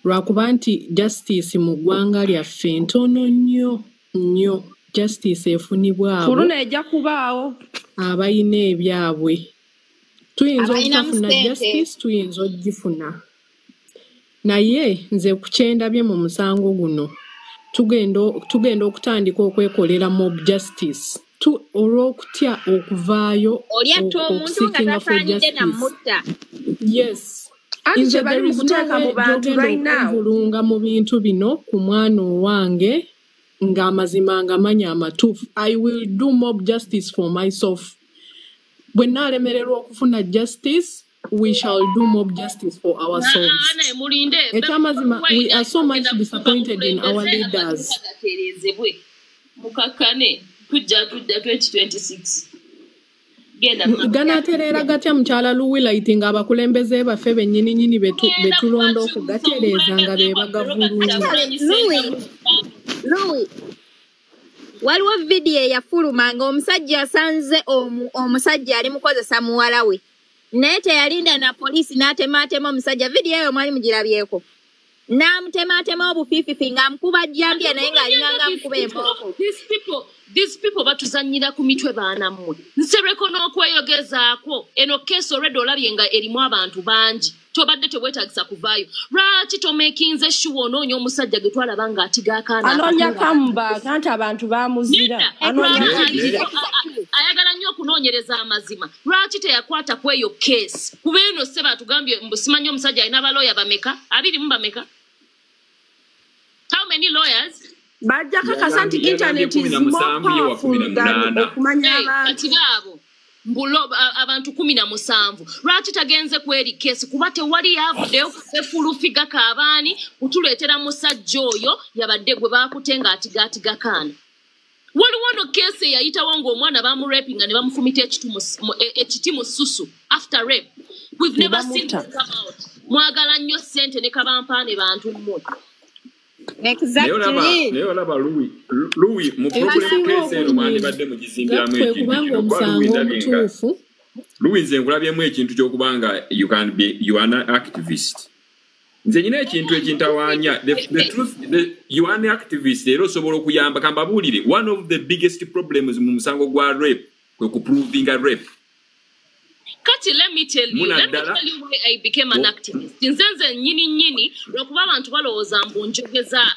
Lwakuba nti justice mu ggwanga lyaffe ntono nnyo justice efunibwa abo ejja kubaawo abayina ebyabwe. Tuyinza okutafuna justice tuyinza ogifuna naye nze kukyendabye mu musango guno tugenda okutandika okwekolera mob justice olw'okutya okuvaayo okusikinga for justice. Yes. Nze there is no way gyogenda okuvulunga mu bintu bino ku mwana owange ng'amazima ngamanya amatuufu. I will do mob justice for myself. When naalemererwa okufuna justice, we shall do mob justice for ourselves. Ekyamazima, we are so much disappointed in our leaders. Mukakane tujja 2026. Ganatereera gatya mukyala Luwilaiti ng'abakulembeze baffe bennyini betulonda okugatereeza nga be bagavulunga. Louis, waliwo video eyafuluma ng'omusajja asanze omusajja ali mukozesa muwala we naye teyalinda na polisi n'atemaatema omusajja. Video eyo mwali mugirabyeko. N'amutemaatema obufiififi ng'amukuba jjambya naye ng'alinganga amukuba empooko. These people batuzanyira ku mitwe baana mmwe. Nsereko n'okweyogezaako eno keesi already olabye nga erimu abantu bangi. Tobadde teweetagisa kuvaayo. Lwaki tomekinze sure onoonya omusajja gwe twalaba ng'atiga akaana anoonya kambaga anti abantu baamuzira. Ayagala nnyo okunoonyereza amazima. Lwaki teyakwata ku eyo keesi? Kuba eno sseba atugambye simanyi omusajja alina balooya bameka? 20 bameka? How many lawyers? Bajja kakasa nti internet is more powerful than okumanya abantu. Kati baabo mbulo abantu 17 lwaki tagenze kweri kesi kuba tewali yavuddeyo efulufiga kaabaani kutuleetera musajja oyo yabadde gwe baakutenga atigatigakaana waliwo no kesi eyayitawo ng'omwana bamurapinga ne bamufumita ekiti mu ssusu after rape we've never seen it come out mwagala nnyo ssente ne kabampaane bantu mmwe naye olaba Louis mu problem case eno mwandibadde mugizimbiramu ekintu Louis nze nkulabyemu ekintu ky'okubanga you are an activist nze nyina ekintu ekintawaanya the truth you are an activist era osobola okuyamba kambabuulire one of the biggest problems mu musango gwa rape kwe kuproving a rape Kati, let me tell you why I became an activist. Nzenze nyini lwakuba abantu balowooza mbu njogeza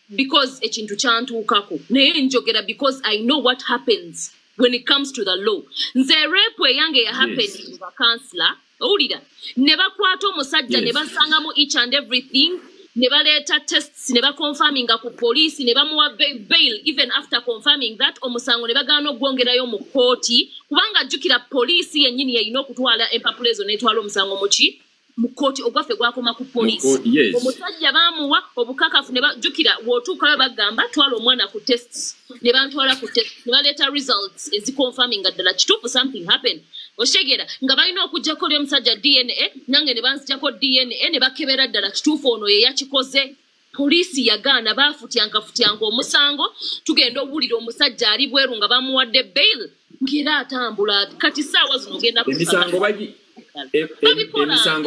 because ekintu kyantuukako naye njogera because I know what happens when it comes to the law. Nze rape eyange ya happening ba counselor owulira ne bakwata omusajja ne basangamu each and everything ne baleeta tests ne baconfirminga ku poliisi ne bamuwa bail even after confirming that omusango ne bagaana ogwongerayo mu kooti kubanga jjukira poliisi yennyini yayina okutwala empapula ezo n'etwala omusango muki mu kooti ogwaffe gwakoma ku poliisi omusajja baamuwa obukakafu ne bajjukira wootuukayo bagamba twala omwana ku tests ne bantwala ku tests ne baleeta results eziconfirminga ddala kituufu something happened oshegera nga balina okujjako ly'omusajja DNA nange ne banzijjako DNA ne bakebera ddala kituufu ono ye yakikoze poliisi yagaana baafutyanka omusango tugenda owulira omusajja ali bweru nga bamuwadde bail ng'era atambula kati saawa zino ogenda emisango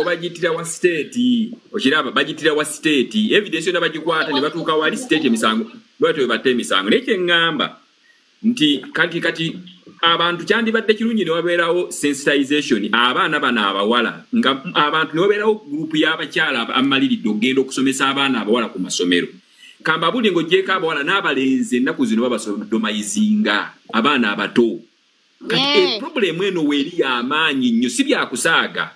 bagitira wa state okiraba bagitira wa state evidence yonna bagikwata ne batuuka wali state emisango bwetyo batta emisango naye kyeŋŋamba nti kati abantu kyandibadde kirungi ne wabeerawo sensitization abaana bano abawala nga abantu ne wabeerawo gurupu y'abakyala amaliridde okugenda okusomesa abaana abawala ku masomero kambabuli ng'oggyeko abawala n'abalenzi ennaku zino babasodomayizinga abaana abato kati problemu eno weeri y'amaanyi nnyo si byakusaaga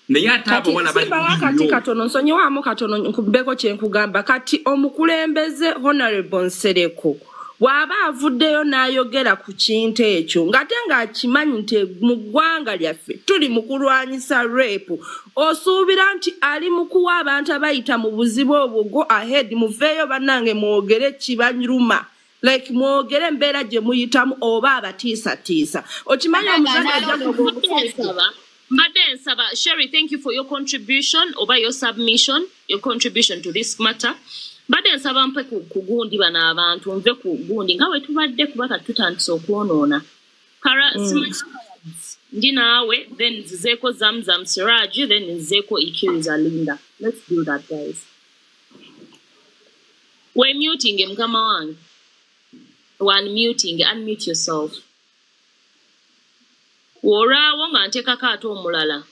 naye ate abawala kati katono nsonyiwaamu katono nkubbeko kyenkugamba kati omukulembeze honorable Nsereko bw'aba avuddeyo n'ayogera ku kintu ekyo ng'ate ng'akimanyi nti mu ggwanga lyaffe tuli mu kulwanyisa rape osuubira nti ali mu kuwa abantu abayita mu buzibu obwo go ahead muveeyo bannange mwogere kibanyuma like mwogere embeera gye muyitamu oba abatiisatiisa okimanyi omuzadde Mbadde nsaba Sherry, thank you for your contribution or your submission, your contribution to this matter. Mbadde nsaba mpe kugundi bano abantu nve ku gundi nga bwe tubadde kuba tutandise okwonoona ndi naawe then nzizeeko Zamzam Siraj then nzizeeko Ikiriza Linda. Let's do that, guys. We're muting mukama wange. Unmute yourself. Woraawo nga nteekako ate omulala.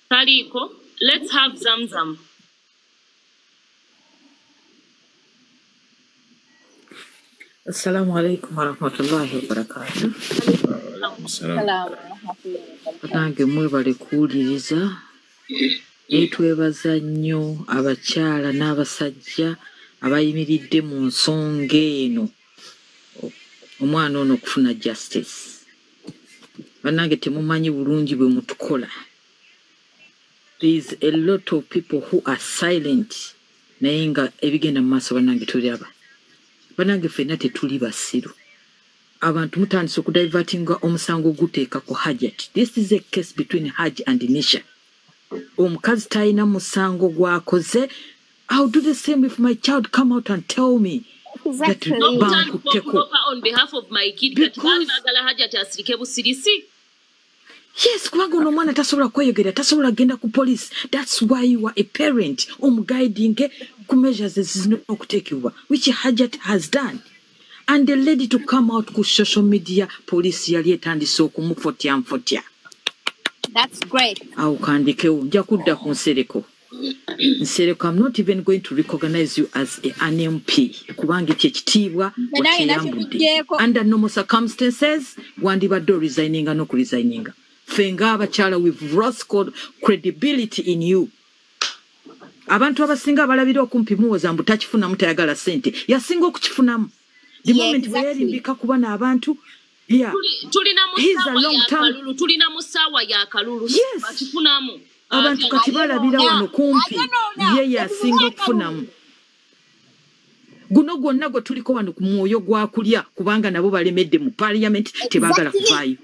Taliko, let's have Zamzam. Assalamu alaikum warahmatullahi wabarakatuh. Nange mwebale kuwuliriza twebaza nnyo abakyala n'abasajja abayimiridde mu nsonga eno omwana ono okufuna justice. Bannange temumanyi bulungi bwe mutukola. There is a lot of people who are silent naye nga ebigenda mu maaso bannange tulaba. Bannange ffenna tetuli basiru. Abantu mutandise okudivertinga omusango guteeka ku Hajjat. This is a case between Hajj and Nisha. Omukazi talina musango gwakoze. I'll do the same if my child come out and tell me that Bankuteko on behalf of my kid because yes, kubanga ono omwana tasobola kweyogera, tasobola genda ku police. That's why you are a parent. Guiding ku measures zino okuteekebwa, which Hajjat has done. And the lady to come out ku social media, police yali etandise okumufotya. That's great. Awo kandikewo, nja kudda ku Nsereko. Nsereko, I'm not even going to recognize you as an MP. Kubanga kyekitiibwa wakiyambudde. Under normal circumstances, wandibadde resigninga n'okuresigninga. Fenga abakyala, we've lost credibility in you. abantu abasinga abalabira okumpi muwoza mbu takifunamu tayagala ssente yasinga okukifunamu the moment bwe yerimbika kuba n'abantu tulina musaawa ya kalulu bakifunamu abantu kati balabira wano kumpi ye yasinga okufunamu guno gwonna gwe tuliko wano ku mwoyo gwa kulya kubanga nabo balemedde mu parliament tebaagala kuvaayo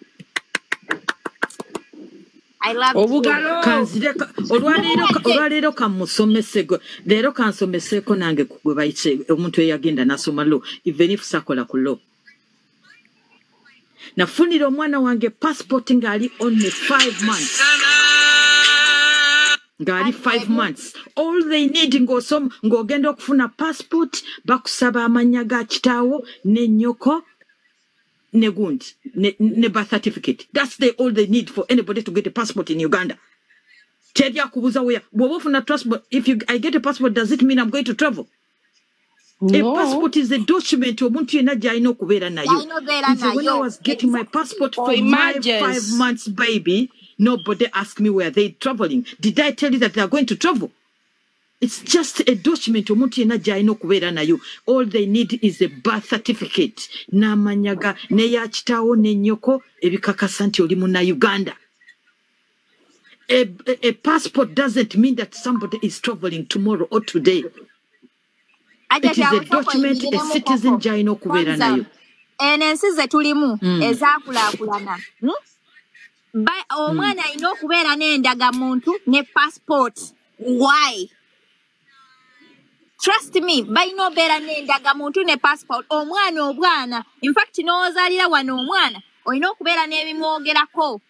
olwaleero kamusomesego leero kansomeseeko nange gwe bayise omuntu eyagenda nasoma lo even if sakola ku lo nafunira omwana wange passport ng'ali only 5 months ng'ali 5 months all they need ng'ogenda okufuna passport bakusaba amanya ga kitaawo ne nnyoko ne gundi ne birth certificate that's all they need for anybody to get a passport in Uganda tedya kubuza weya bw'oba ofuna passport if I get a passport does it mean I'm going to travel? No. A passport is a document omuntu yenna gy'alina okubeera nayo. When I was getting my passport for my 5 months baby, nobody asked me where they traveling. Did I tell you that they are going to travel? It's just a document omuntu yenna gy'alina okubeera nayo. All they need is a birth certificate. N'amanyaga n'eya kitaawo ne nnyoko ebikakasa nti oli munna Uganda. A passport doesn't mean that somebody is traveling tomorrow or today. It is a document a citizen gy'alina okubeera nayo. Ensi ze tulimu ezaakulaakulana. Omwana alina okubeera n'endagamuntu ne passport. Why? Trust me, balina obeera n'endagamuntu ne passport. Obwana. In fact, n'ozaalira wano omwana olina okubeera n'ebimwogerako.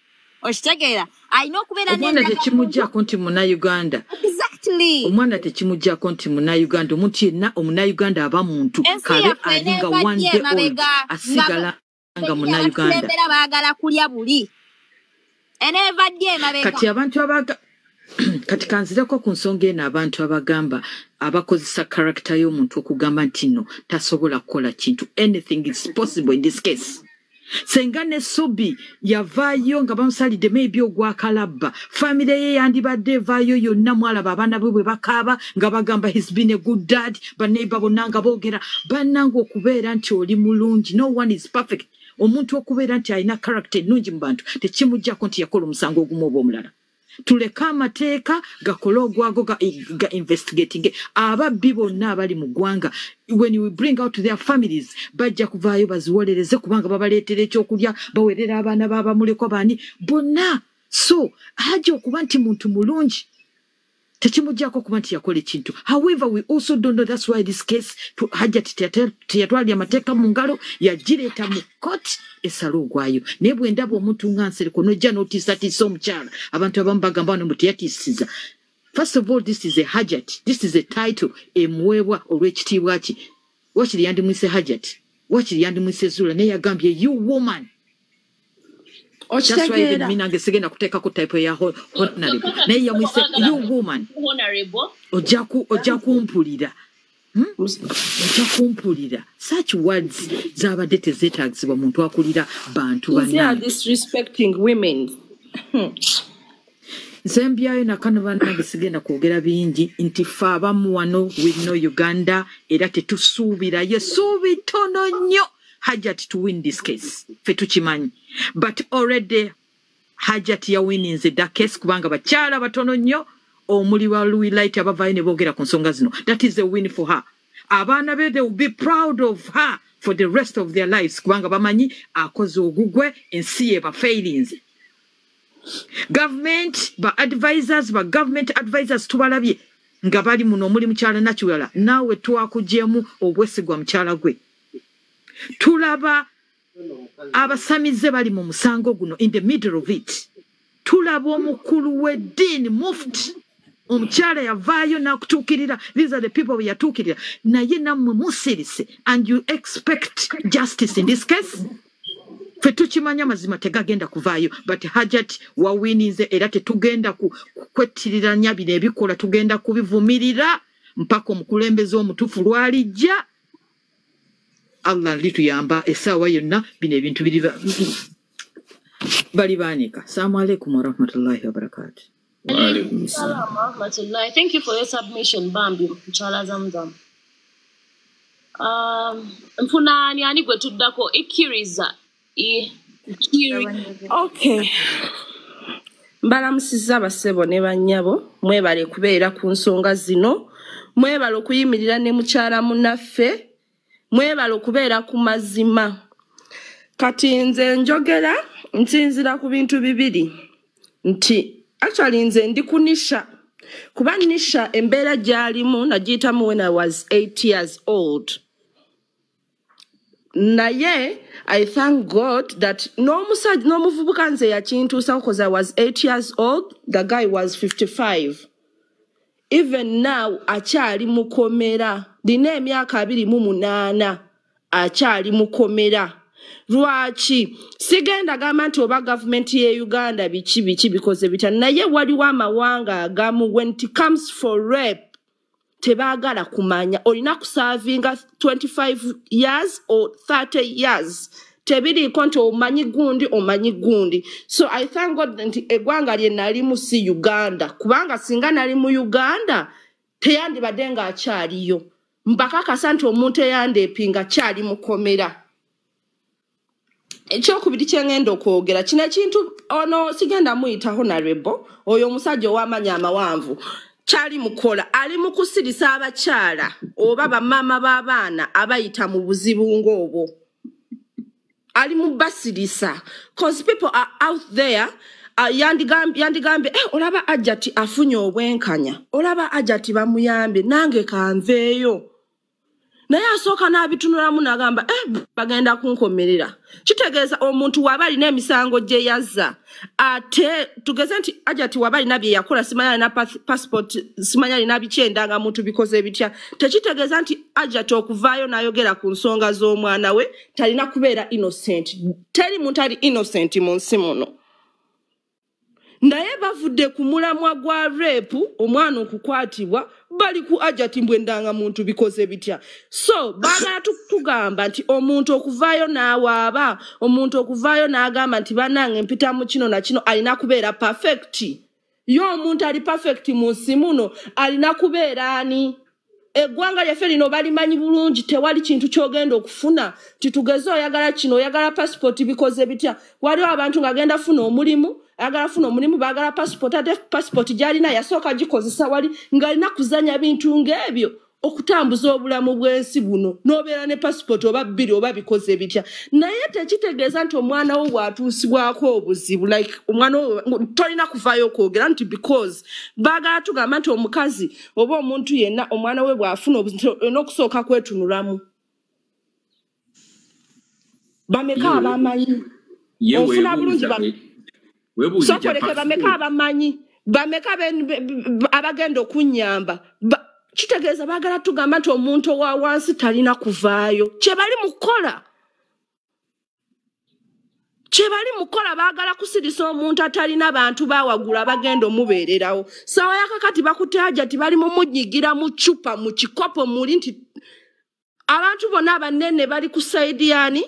Okitegeera? Alina okubeera n'endagamuntu. Omwana tekimuggyako nti Munnayuganda. Exactly. Omwana tekimuggyako nti Munnayuganda. Omuntu yenna Omunnayuganda aba muntu. Kabe alinga one day old asigala nga Munnayuganda. Baagala kulya buli. Enevadde emabega. Kati abantu kati kanzireko ku nsonga eno abantu abagamba abakozesa character y'omuntu okugamba nti no tasobola kukola kintu. Anything is possible in this case. Senga ne Subi yavaayo nga bamusalidde maybe ogwakalabba. Family ye yandibadde evaayo yonna mwalaba abaana be bwe bakaaba nga bagamba he's been a good dad. Baneiba bonna nga boogera bannanga okubeera nti oli mulungi. No one is perfect. Omuntu okubeera nti alina character ennungi mu bantu tekimuggyako nti yakola omusango ogumu oba omulala. Tuleka amateeka gakole ogwago ga investigating ababbi bonna abali mu ggwanga. When you bring out their families bajja kuvaayo baziwolereze kubanga babaleetera ekyokulya bawerera abaana baabamulekwa baani bonna. So hajja okuba nti muntu mulungi tekimuggyako kuba nti yakola ekintu. However, we also don't know. That's why this case Hajjat teyatwalira amateeka mu ngalo yagireeta mu court esala ogwayo. Naye bwe ndaba omuntu nga Nsereko n'ojja n'otiisatiisa omukyala abantu abamu bagamba wano mbu teyatiisiza. First of all, this is a Hajjat. This is a title emuweebwa olw'ekitiibwa ki. Wakiri yandimwise Hajjat. Wakiri yandimwise Zulah. Naye yagambye you woman. That's why even me nange sigenda kuteekako type ya honorable. Naye yamwise you woman. Ojja kumpulira. Ojja kumpulira. Such words zaabadde tezeetaagizibwa muntu akulira bantu banne. They are disrespecting women. Zambia na kano bannange sigenda kwogera bingi nti ffe abamu wano we know Uganda era tetusuubirayo essuubi ttono nnyo Hajjat to win this case. Ffe tukimanyi. But already Hajjat ya winning that case kubanga bakyala batono nnyo omuli wa Louis Light abavaayo ne boogera ku nsonga zino. That is a win for her. Abaana be they will be proud of her for the rest of their lives kubanga bamanyi akoze ogugwe ensi eba failings. Government advisors tubalabye nga bali muno omuli mukyala Nakiwala naawe twakugyemu obwesigwa mukyala gwe. Tulaba abasamize bali mu musango guno in the middle of it. Tulaba omukulu w'eddiini Mufti omukyala yavaayo n'akutuukirira. These are the people we yatuukirira. Naye nammwe musirise and you expect justice in this case. Ffe tukimanya mazima tegagenda kuvaayo but Hajjat wawinize era tetugenda kwettiriranya bino ebikola tugenda kubivumirira mpaka omukulembeze omutuufu lwalijja. Allah lituyamba essaawa yonna bino ebintu bali baanika. Assalamu alaikum warahmatullahi wabarakatuh. Thank you for your submission, Bambi. Mchala Zamzam. Mfunani ani gwe tuddako ikiriza Okay. Mbalamusiza basebo ne bannyabo mwebale kubeera ku nsonga zino mwebale okuyimirira ne mukyala munnaffe mwebale okubeera ku mazima kati nze njogera nsinzira ku bintu bibiri nti actually nze ndi ku Nisha kuba Nisha embeera gy'alimu nagiyitamu when I was 8 years old. Naye, I thank God that no muvubuka nze yakintuusa because I was 8 years old, the guy was 55. Even now, akyali mukomera. Dina emyaka 28 akyali mukomera. Lwaki sigenda gamba nti oba government ye Uganda biki because ebita naye waliwo amawanga agamu when it comes for rape tebagala kumanya olina kusavinga 25 years or 30 years tebiri konto omanyi gundi so I thank God nti egwanga lye nali mu si Uganda kubanga singa nali mu Uganda teyandi badenga akyaliyo mbakakasa nti omuntu eyandepinga kyali mukomera ekyokubiri kyengenda okwogera kino ekintu ono sigenda muyita honorable oyo omusajja ow'amanya amawanvu kyali mukola ali mu kusirisa abakyala oba bamama b'abaana abayita mu buzibu ng'obwo ali mu basirisa cause people are out there yandigambe olaba Hajjat afunye obwenkanya olaba Hajjat bamuyambe nange kanveeyo naye asooka n'abitunulamu n'agamba bagenda kunkomerera kitegeeza omuntu waba alina emisango gye yazza ate tugeze nti Hajjat waba alina bye yakola simanya na passport simanya alina bikyendanga muntu bikoze ebitya tekitegeeza nti Hajjat okuvaayo n'ayogera ku nsonga z'omwana we talina kubeera innocent teri muntu ali innocent mu nsi muno naye bavudde ku mulamwa gwa rape omwana okukwatibwa bali ku Hajjat mbwendanga muntu bikoze bitya so bagala tugamba nti omuntu okuvaayo n'awaaba omuntu okuvaayo n'agamba nti banange mpita mu kino na kino alina kubeera perfect yo omuntu ali perfect mu nsi muno alina kubeera ani eggwanga lyaffe lino balimanyi bulungi tewali kintu kyogenda okufuna titugeze oyagala kino oyagala passport bikoze bitya waliwo abantu ng'agenda funa omulimu agala funa omulimu bagala passport ate passport gyalina yasooka gikozesa wali ng'alina kuzanya bintu ng'ebyo okutambuza obulamu bw'ensi buno n'obeera ne passport oba bbiri oba bikoze bitya naye tekitegeeza nti omwana wo bw'atuusibwako obuzibu like omwana wo tolina kuvaayo okwogera nti because baagala tugamba nti omukazi oba omuntu yenna omwana we bw'afuna obuzibu olina okusooka kwetunulamu bameka abamanyi ofuna bulungi sokoleke bameka abamanyi bameka abagenda okunnyamba kitegeeza baagala tugamba nti omuntu owa wansi talina kuvaayo kyebali mukola baagala kusirisa omuntu atalina bantu bawagula bagenda omubeererawo sawa yakakati bakutte Hajjat bali mumunyigira mu cupa mu kikopo muli nti abantu bonna abanene bali ku saidi yani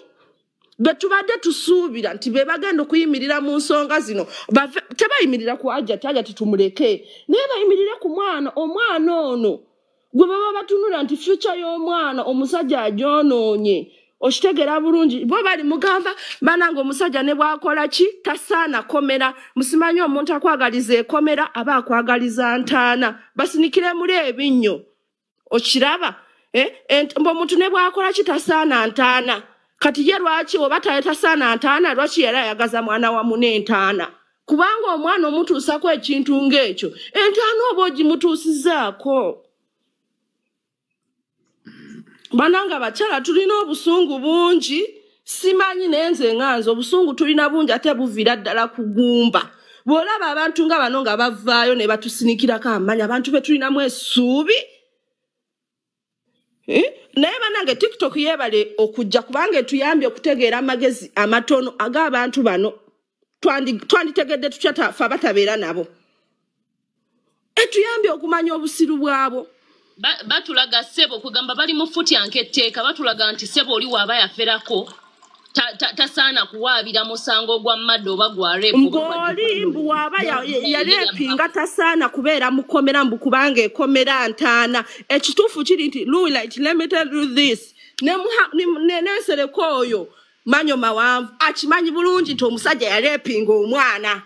betubadde tusuubira nti be bagenda okuyimirira mu nsonga zino tebayimirira ku Hajjat tumuleke naye bayimirire ku omwana ono gwe baba batunula nti future y'omwana omusajja agyonoonye okitegera bulungi bo bali mugamba bananga omusajja ne bwakola ki tasaana komera musimanyi omuntu akwagaliza ekomera aba akwagaliza ntaana basinikire muri ebinnyo okiraba mbo omuntu ne bwakola ki tasaana ntaana kati ye lwaki oba tasaana ntaana lwaki era ayagaza mwana wamu n'entaana kubanga omwana omutuusako ekintu ng'ekyo entaana oba ogimutuusizaako bananga bakyala tulina obusungu bungi simanyi nenze nganze obusungu tulina bungi ate buvira ddala kugumba bw'olaba abantu nga bano nga bavaayo ne batusinikirako amanyi abantu be tulinamu essuubi naye banange TikTok yeebale okujja kubanga etuyambye okutegeera amagezi amatono ag'abantu bano twanditegedde tutya fe abatabeera nabo etuyambye okumanya obusiru bwabo batulaga sebo kugamba bali mu futi anke etteeka batulaga nti sebo oli waaba yaferako tasaana kuwaabira musango gwa mmadde oba gwa reepu ng'oli mbu waaba yalepinga tasaana kubeera mukomera mbu kubanga ekomera ntaana ekituufu kiri nti Lulight, let me tell you this Nsereko oyo manyo mawanvu akimanyi bulungi nti omusajja yalepinga omwana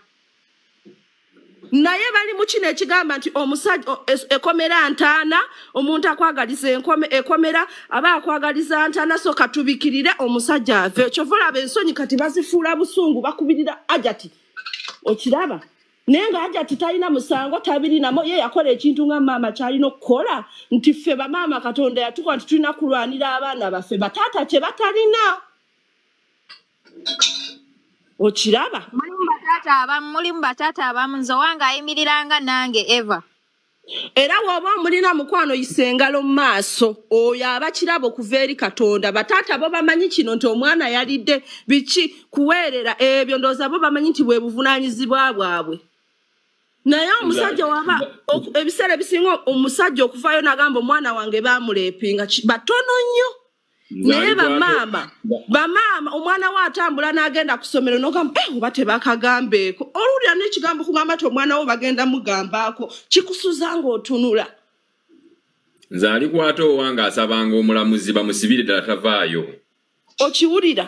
naye bali mu kino ekigamba nti omusajja ekomera ntaana omuntu akwagaliza ekomera aba akwagaliza ntaana so katubikirire omusajja ave kyova olaba ensonyi kati bazifuula busungu bakubirira Hajjat okiraba naye nga Hajjat talina musango tabirinamo ye yakola ekintu nga maama kyalina okukola nti ffe bamaama Katonda yatukola nti tulina kulwanira abaana baffe bataata kye batalina okiraba mulimu bataata abamu nze wange ayimiriranga nange Eva era woba mulina mukwano yisengalo mu maaso oyo abakirabo okuva eri Katonda bataata bo bamanyi kino nti omwana yalidde biki kuweerera ebyo ndowooza bo bamanyi nti bwe buvunaanyizibwa bwabwe naye omusajja waba ebiseera ebisinga omusajja okuvaayo n'agamba omwana wange baamuleepinga batono nnyo naye bamaama omwana we atambula n'agenda ku ssomero n'ogamba oba tebakagambeeko olulira n'ekigambo kugamba nti omwana wo bagenda mugambaako kikusuza ng'otunula nze alikwata owange asabanga omulamuzi bamusibire ddala tavaayo okiwulira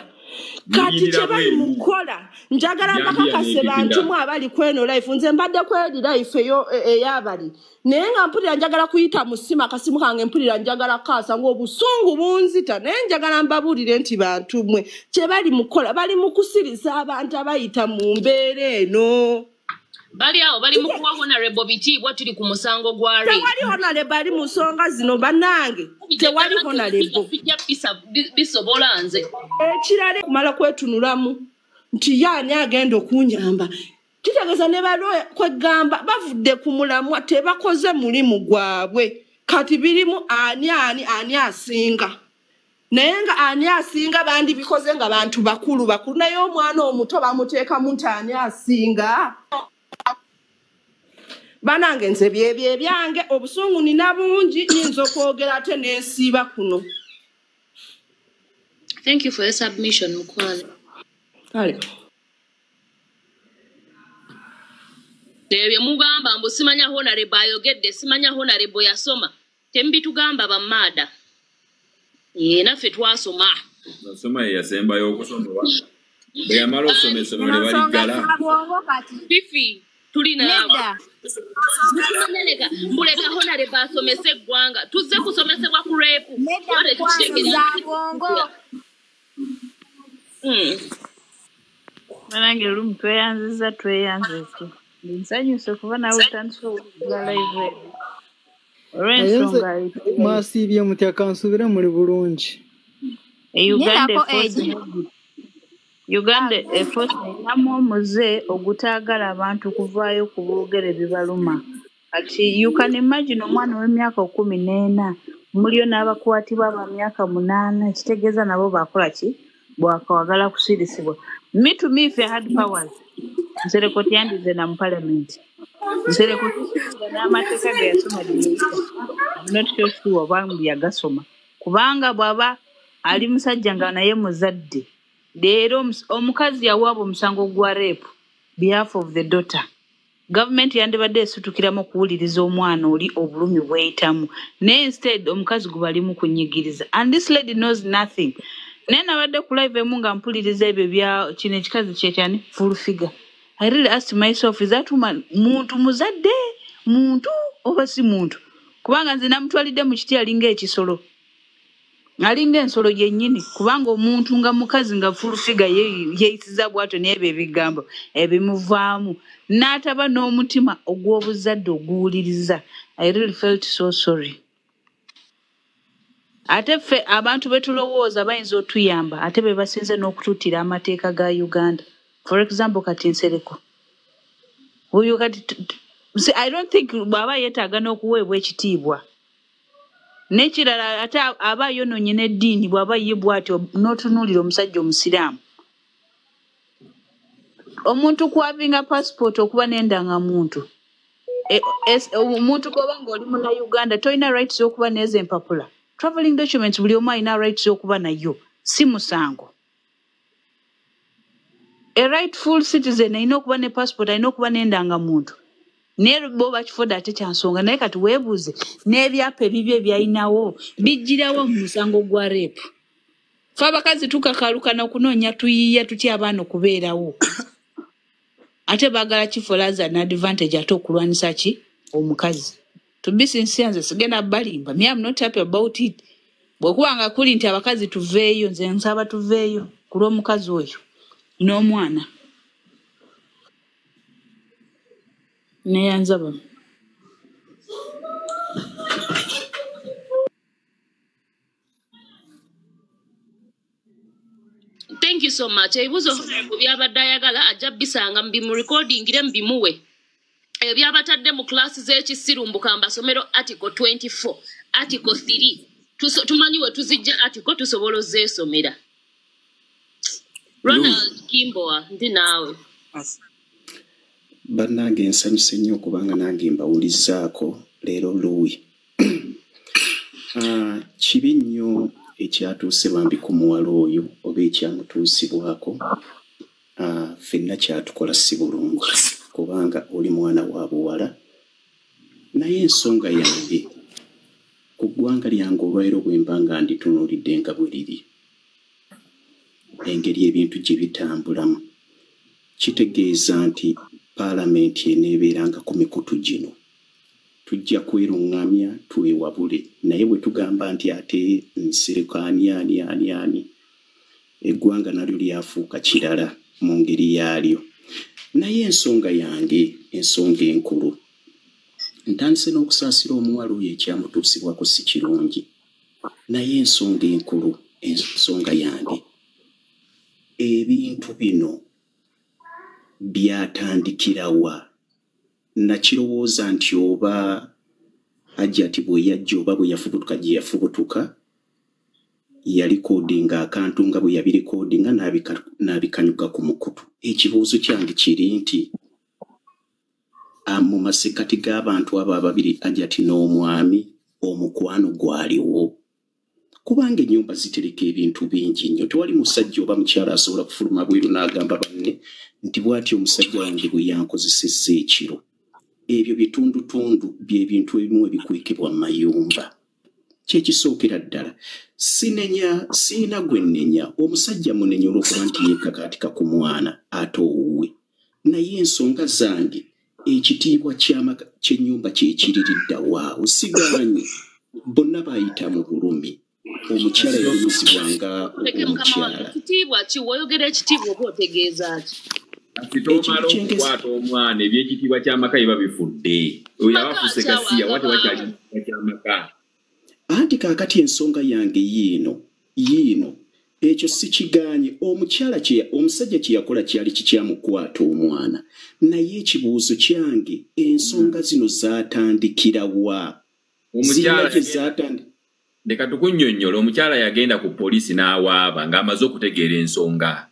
kati kye bali mu kukola njagala mbakakase bantu mu abali kweno life nze mbadde kweri life ey'abali naye nga mpulira njagala kuyita mu ssimu akasimu kange mpulira njagala kaasa ng'obusungu bunzita naye njagala mbabuulire nti bantu mmwe kye bali mu kukola bali mu kusiriza abantu abayita mu mbeera eno bali awo bali mu kuwa honorable bitiibwa tuli ku musango gwa re tewali honorable ali mu nsonga zino bannange tewali honorable bisobola nze ekirala kumala kwetunulamu nti yaani agenda okunyamba kitegeeza ne balooya kwegamba bavudde ku mulamwa tebakoze mulimu gwabwe kati birimu ani asinga naye nga ani asinga bandi bikoze nga bantu bakulu naye omwana omuto bamuteekamu nti ani asinga banange nze byebyo ebyange obusungu nina bungi nyinza okwogera ate n'ensiiba kuno. Thank you for your submission, Mukwano. Kale. Ebyo mugamba mbu simanya honorable Ayogede, simanya honorable yasoma. Tembitugamba bamada. Naffe twasoma. Nasoma yasembayo okusoma. Bweyamala osomesa ne bali gala. Fifi tulina Nega mbuleka honorable asomese gwanga. Tuzze kusomesebwa ku rape. Manange lumu tweyanziza tweyanziza. Nsanyuse kuba nawe utandise okugala live. Olw'ensonga mwasiibye mutya kansubire muri bulungi. Uganda efforce namu omuze ogutaagala abantu kuvaayo ku boogere bibaluma. Ati you can imagine omwana w'emyaka 14 mulio n'abakwatibwa aba myaka 8 kitegeeza nabo bakola ki bwakawagala kusirisibwa. Me to me if I had powers Nsereko yandize na parliament. Nsereko n'amateeka ge yasoma dimuita. I'm not sure wabambi yagasoma. Kubanga bwaba ali musajja nga naye muzadde. Leero omukazi yawaabo omusango gwa rape behalf of the daughter. Government yandibadde esutukiramu okuwuliriza omwana oli obulumi bweyitamu. Ne instead omukazi gubalimu kunyigiriza. And this lady knows nothing. Nena badde ku live emu nga mpuliriza ebyo bya kino ekikazi kyekyani full figure. I really asked myself, is that woman muntu muzadde muntu oba si muntu? Kubanga nze namutwalidde mu kiti alinga ekisolo. Alinga ensolo yennyini kubanga omuntu nga mukazi nga full figure yeeyisiza bw'atyo n'ebyo ebigambo ebimuvaamu n'ataba n'omutima ogw'obuzadde oguwuliriza. I really felt so sorry. Ate ffe abantu betulowooza bayinza otuyamba ate be basinze n'okutuutira amateeka ga Uganda. For example, kati Nsereko. Huyu kati I don't think baba yetaaga n'okuweebwa ekitiibwa. N'ekirala ate aba yonoonye n'eddiini bw'aba ye bw'atyo n'otunuulira omusajja omusiraamu. Omuntu kwavinga passport okuba n'endangamuntu. Omuntu koba ng'oli muna Uganda tolina rights y'okuba n'ezo empapula. Traveling documents buli omu alina rights y'okuba nayo si musango. a rightful citizen alina okuba ne passport alina okuba n'endangamuntu naye bo bakifoda ate kyansonga naye kati weebuuze n'ebyapa ebibyo ebyalinawo bijjirawo mu musango gwa reepu fe abakazi tukakalukana okunoonya tuyiiya tutya abaana okubeerawo ate baagala kifola as an advantage ate okulwanisa ki omukazi to be sincere nze sigenda balimba me am not happy about it bwekubanga kuli nti abakazi tuveeyo nze nsaba tuveeyo ku lw'omukazi oyo n'omwana neyanzaba Thank you so much. Ebibuzo byabadde ayagala ajja bisanga mu recordingire mbimuwe. Ebyabatadde mu classes z'ekisirumbuka mbasomero article 24, article 3. Tumanyiwe tuzijja article tusobola ozzeesomera. Ronald Kimboa ndi naawe. Bannange nsanyuse nnyo okubanga nange mbawulizzaako leero Louis. Kibi nnyo ekyatuuse bambi ku muwala oyo oba ekyamutuusibwako. Ffenna kyatukola si bulungi kubanga oli mwana wa buwala. Naye ensonga yange ku ggwanga lyange olwairo bwe mba nga nditunuulidde nga bwe liri. Engeri ebintu gye bitambulamu kitegeeza nti paalamenti eneebeeranga ku mikutu gino. Tujja kwerungamya twewabule naye bwe tugamba nti ate Nsereko ani eggwanga nalyo lyafuuka kirala mu ngeri yaalyo. Naye ensonga yange ensonga enkulu ntandise n'okusaasira omuwala oyo ekyamutuusibwako si kirungi naye ensonga enkulu ensonga yange ebintu bino byatandikirawa. Nakirowooza nti oba Hajjat bwe yajja oba bwe yafubutuka gye yafubutuka yalikodinga akantu nga bwe yabirikodinga n'abikanyuga ku mukutu. Ekibuuzo kyange kiri nti mu masekati g'abantu abo ababiri Hajjat n'omwami omukwano gwaliwo kubanga ennyumba zitereka ebintu bingi nnyo. Tewali musajja oba mukyala asobola kufuluma bweru n'agamba banne nti bw'atyo omusajja wange bwe yankozesezza ekiro. Ebyo bitundutundu by'ebintu ebimu ebikwekebwa mu mayumba. Kyekisookera ddala siina gwe nnenya omusajja munenya olw'okuba nti yeekakaatika ku mwana ate owuwe. Naye ensonga zange ekitiibwa ky'ennyumba kyekiririddawo sigaanye bonna bayita mu bulumi. Omukyala yayuzibwanga omukyala. Ekitiibwa kiwoyogera ekitiibwa oba otegeeza ki? Kitomala okukwata omwana ebyekitiibwa ky'amaka biba bifudde. Oyo abafuuse kasiya wate wakyali ky'amaka. Anti kaakati ensonga yange yiino ekyo sikigaanye. Omusajja kye yakola kyali kikyamukwata omwana. Naye ekibuuzo kyange ensonga zino zaatandikirawa? Leka tukunnyonnyola omukyala yagenda ku poliisi n'awaaba ng'amaze okutegeera ensonga.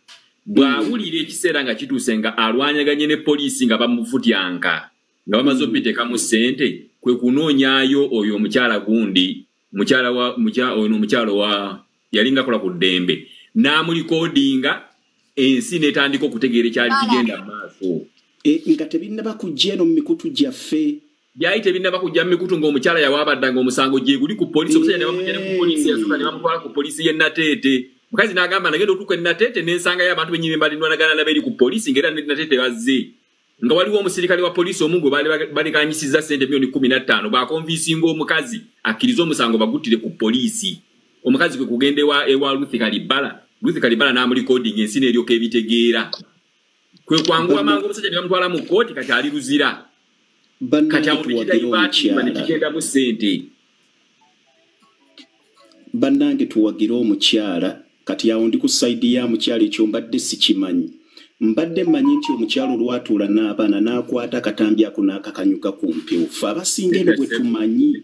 Bw'awulira ekiseera nga kituuse nga alwanyaganye ne poliisi nga bamufutyanka nga bamaze okubiteekamu ssente kwe kunoonyaayo oyo omukyala gundi omukyala wa yalinga kola ku ddembe n'amulikoodinga ensi n'etandika okutegeera ekyali kigenda mu maaso. Nga tebinnaba kujja eno mu mikutu gyaffe. Byali tebinnaba kujja mu mikutu ng'omukyala yawaabadda omusango gye guli ku poliisi. Omusajja ne bamujja ne ku poliisi yasooka ne bamutwala ku poliisi y'e Nateete. Mukazi n'agamba nagenda otuuka e Nateete n'ensangayo abantu bennyini balinwanagana naberi ku poliisi ng'era ne Nateete bazze. Nga waliwo omusirikale wa poliisi omu gwe balekanyisizza ssente milioni 15 baakonvinsinga omukazi akkiriza omusango baguttire ku poliisi. Omukazi kwe kugenda ewa Ruth Kalibala n'amulikoodinga ensi n'eryoka ebitegeera. Kwe kwanguwa mangu omusajja ne bamutwala mu kkooti kati ali luzira. Kati amutuyitayibaatiba ne kigendamu ssente. Bannange tuwagire omukyala kati awo ndi ku sayidi ya mukyala ekyo mbadde sikimanyi. Mbadde mmanyi nti omukyala olwatuula n'abaana n'akwata akatambi ako n'akakanyuka ku mpewo. Ffe abasinga eno bwe tumanyi.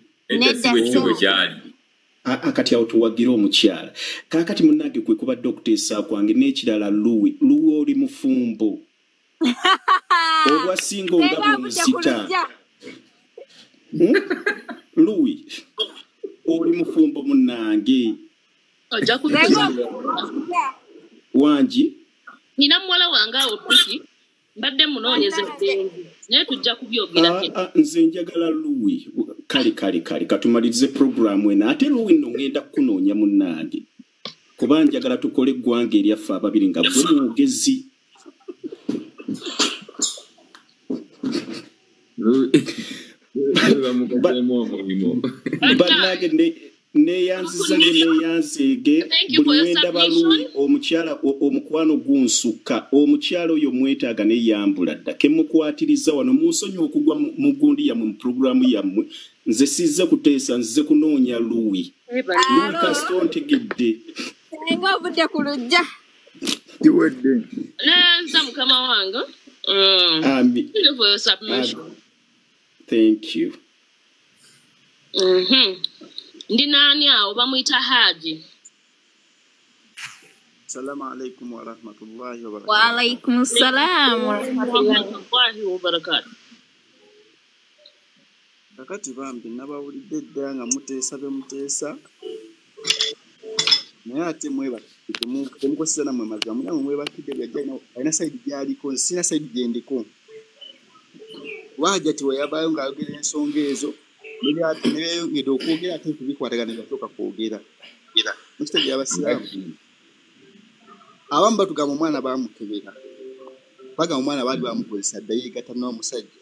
Kati awo tuwagire omukyala. Kaakati munnange kwe kubadde okuteesa kwange n'ekirala Louis oli mufumbo. Obwasinga nga bw'omuzita. Louis oli mufumbo munnange. Wangi nina muwala wange awo Piki mbadde munoonyeza eddenzi naye tujja kubyogera nze njagala Louis kale katumalirize programu eno ate Louis nno ngenda kukunoonya munnange kuba njagala tukole eggwanga eryaffe ababiri nga gwe mwogezi bannange neyanzizage buli wendaba Louis omukyala omukwano gunsuka omukyala oyo mwetaaga neyambula dda kemukwatiriza wano munsonyi okugwa mu gundi yammwe mu programu yammwe nze sizze kuteesa nzize kunoonya Louis Lucas tontegedde nga obudde ku lujja iwedde nanza mukama wange for your submission. Thank you. Ndi nani awo bamuyita Haji. Assalamu alaikum wa rahmatullahi wa barakatuh. Wa alaikum assalam wa rahmatullahi wa barakatuh. Kakati bambi nabawulidde dda nga muteesa naye ate temukoseza namwe mazima munamwe mwebakidde byajja alina sayidi gyaliko sina sayidi gyendiko Hajjat we yabayo ng'ayogera ensonga ezo nebeyongedde okwogera ate tubikwatagana nebasooka kwogera mukitegeera abasiraamu abamu batugamba omwana baamukebera bagamba omwana baali bamukozesa dda yeegatta n'omusajja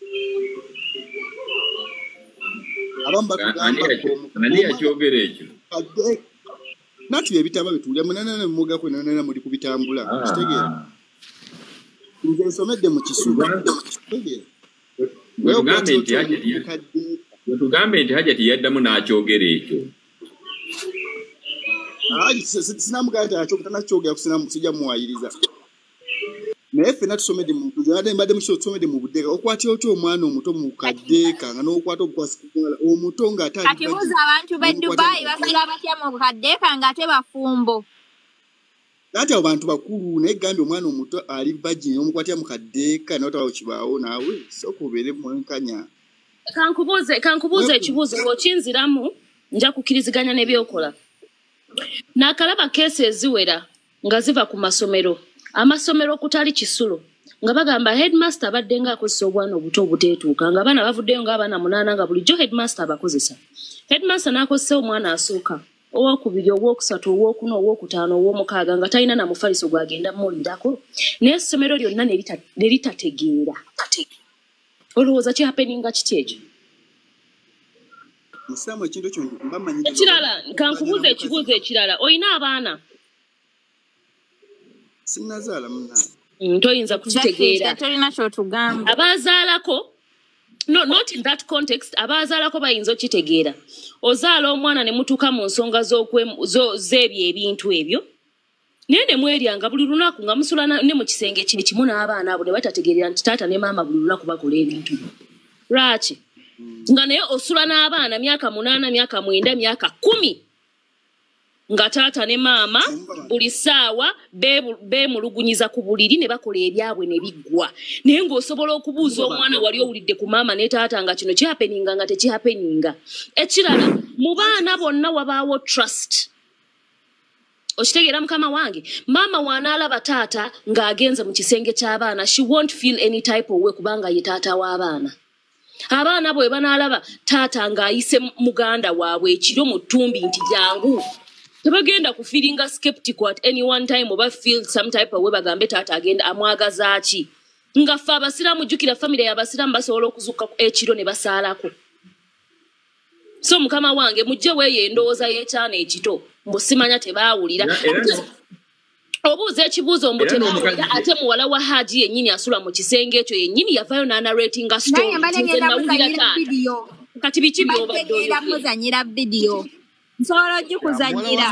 abamu batugamba yakyogera ekyo nati ebitamba bitulya munanana mugako nanana muri kubitambula kitegeera nze nsomedde mu kisuba kitegeera tugambe nti Hajjat yaddamu n'akyogera ekyo sinamugamba nti akyogerako sijja muwayiriza naye ffenna tusomedde mbadde tusomedde mu buddeeka okwatira otya omwana omuto mu kaddeeka nga n'okwata obukwasi ku muwala omuto kati buuza abantu b'e Dubai basula batya mu kaddeeka ng'ate bafumbo nati abo bantu bakulu naye gambye omwana omuto ali vagini omukwatira mu kaddeeka n'otabawo kibaawo naawe sooka obeere mwenkanya kankubuuze ekibuuzo ng'okinziramu nja kukkiriziganya n'ebyokola n'akalaba keesi eziwera nga ziva ku masomero amasomero kutali kisulo nga bagamba headmaster abadde ng'akozesa obwana obuto obuteetuuka nga abaana bavuddeyo ng'abaana 8 nga bulijjo headmaster abakozesa headmaster n'akozesa omwana asooka owokubiri owookusatu owookuna owookutaano owoomukaaga nga talina na mufaliso gwagenda muwulirako naye essomero lyonna ne litategeera olowooza kihapeninga kiki ekyo ekirala kankubuuza ekibuuzo ekirala olina abaana sinazaala toyinza kukitegeera tolina kyotugamba abaazaalako not in that context abaazaalako bayinza okitegeera ozaala omwana ne mutuuka mu nsonga z'ebyo ebintu ebyo naye ne mweryanga buli lunaku nga musula ne mu kisenge kiri kimu n'abaana abo ne batategeerera nti taata ne maama buli lunaku bakola ebintu lwaki nga naye osula n'abaana myaka 8 myaka 9 myaka 10 nga taata ne maama buli ssaawa beemulugunyiza ku buliri ne bakola ebyabwe ne biggwa naye ng'osobola okubuuza omwana wali owulidde ku maama ne taata nga kino kihapeninga nga tekihapeninga ekirala mu baana bonna wabaawo trust okitegeera mukama wange maama waanaalaba taata ng'agenze mu kisenge ky'abaana she won't feel any type of way kubanga ye taata w'abaana abaana bwe banaalaba taata ng'ayise muganda waabwe ekiro mu ttumbi nti jangu tebagenda kufiringa skeptical at any one time oba feel some type of way bagambe taata agenda amwagaza ki nga ffe abasiraamu jjukira famire y'abasiraamu basobola okuzuuka ekiro ne basaalako so mukama wange mujje weeyo endowooza y'ekyana ekito mbusimanya tebaawulira obuuza ekibuuzo mbu tebaawulira ate muwala wa Haji yennyini asula mu kisenge ekyo yennyini yavaayo n'anarratinga story nawulira taata kati biki by'obadde muzanyira vidiyo nsobola ogikuzanyira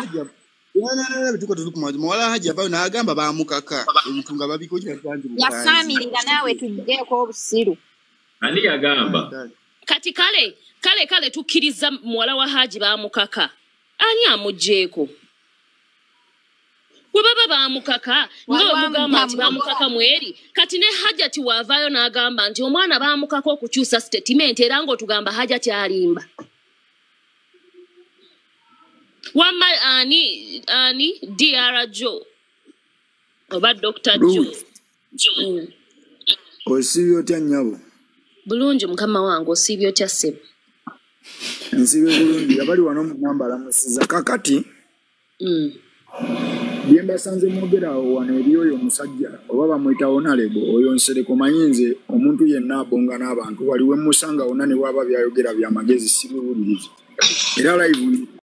muwala Hajji yavaayo n'agamba baamukaka ebintu nga babikola yasaamirira naawe tuggyeko obusiru ani yagamba kati kale tukkiriza muwala wa Haji baamukaka ani amugjeeko bwe baba baamukaka ng'omugamba nti baamukaka mweri kati ne Hajjat waavaayo n'agamba nti omwana baamukaka okukyusa statement era ng'otugamba Hajjat alimba wamma ani Dr. Joe Oba Dr. Joe. Osibye otya nnyabo? Bulungi mukama wange osibye otya ssebo? Nsibye bulungi abali wano mu namba alamusiza kakati. Bye mbasanze mwogera awo wano eri oyo omusajja oba bamuyita Honorable oyo Nsereko mayinze omuntu yenna abonga n'abantu waliwe musanga wonna ne waba byayogera byamagezi sibiwuliriza. Era live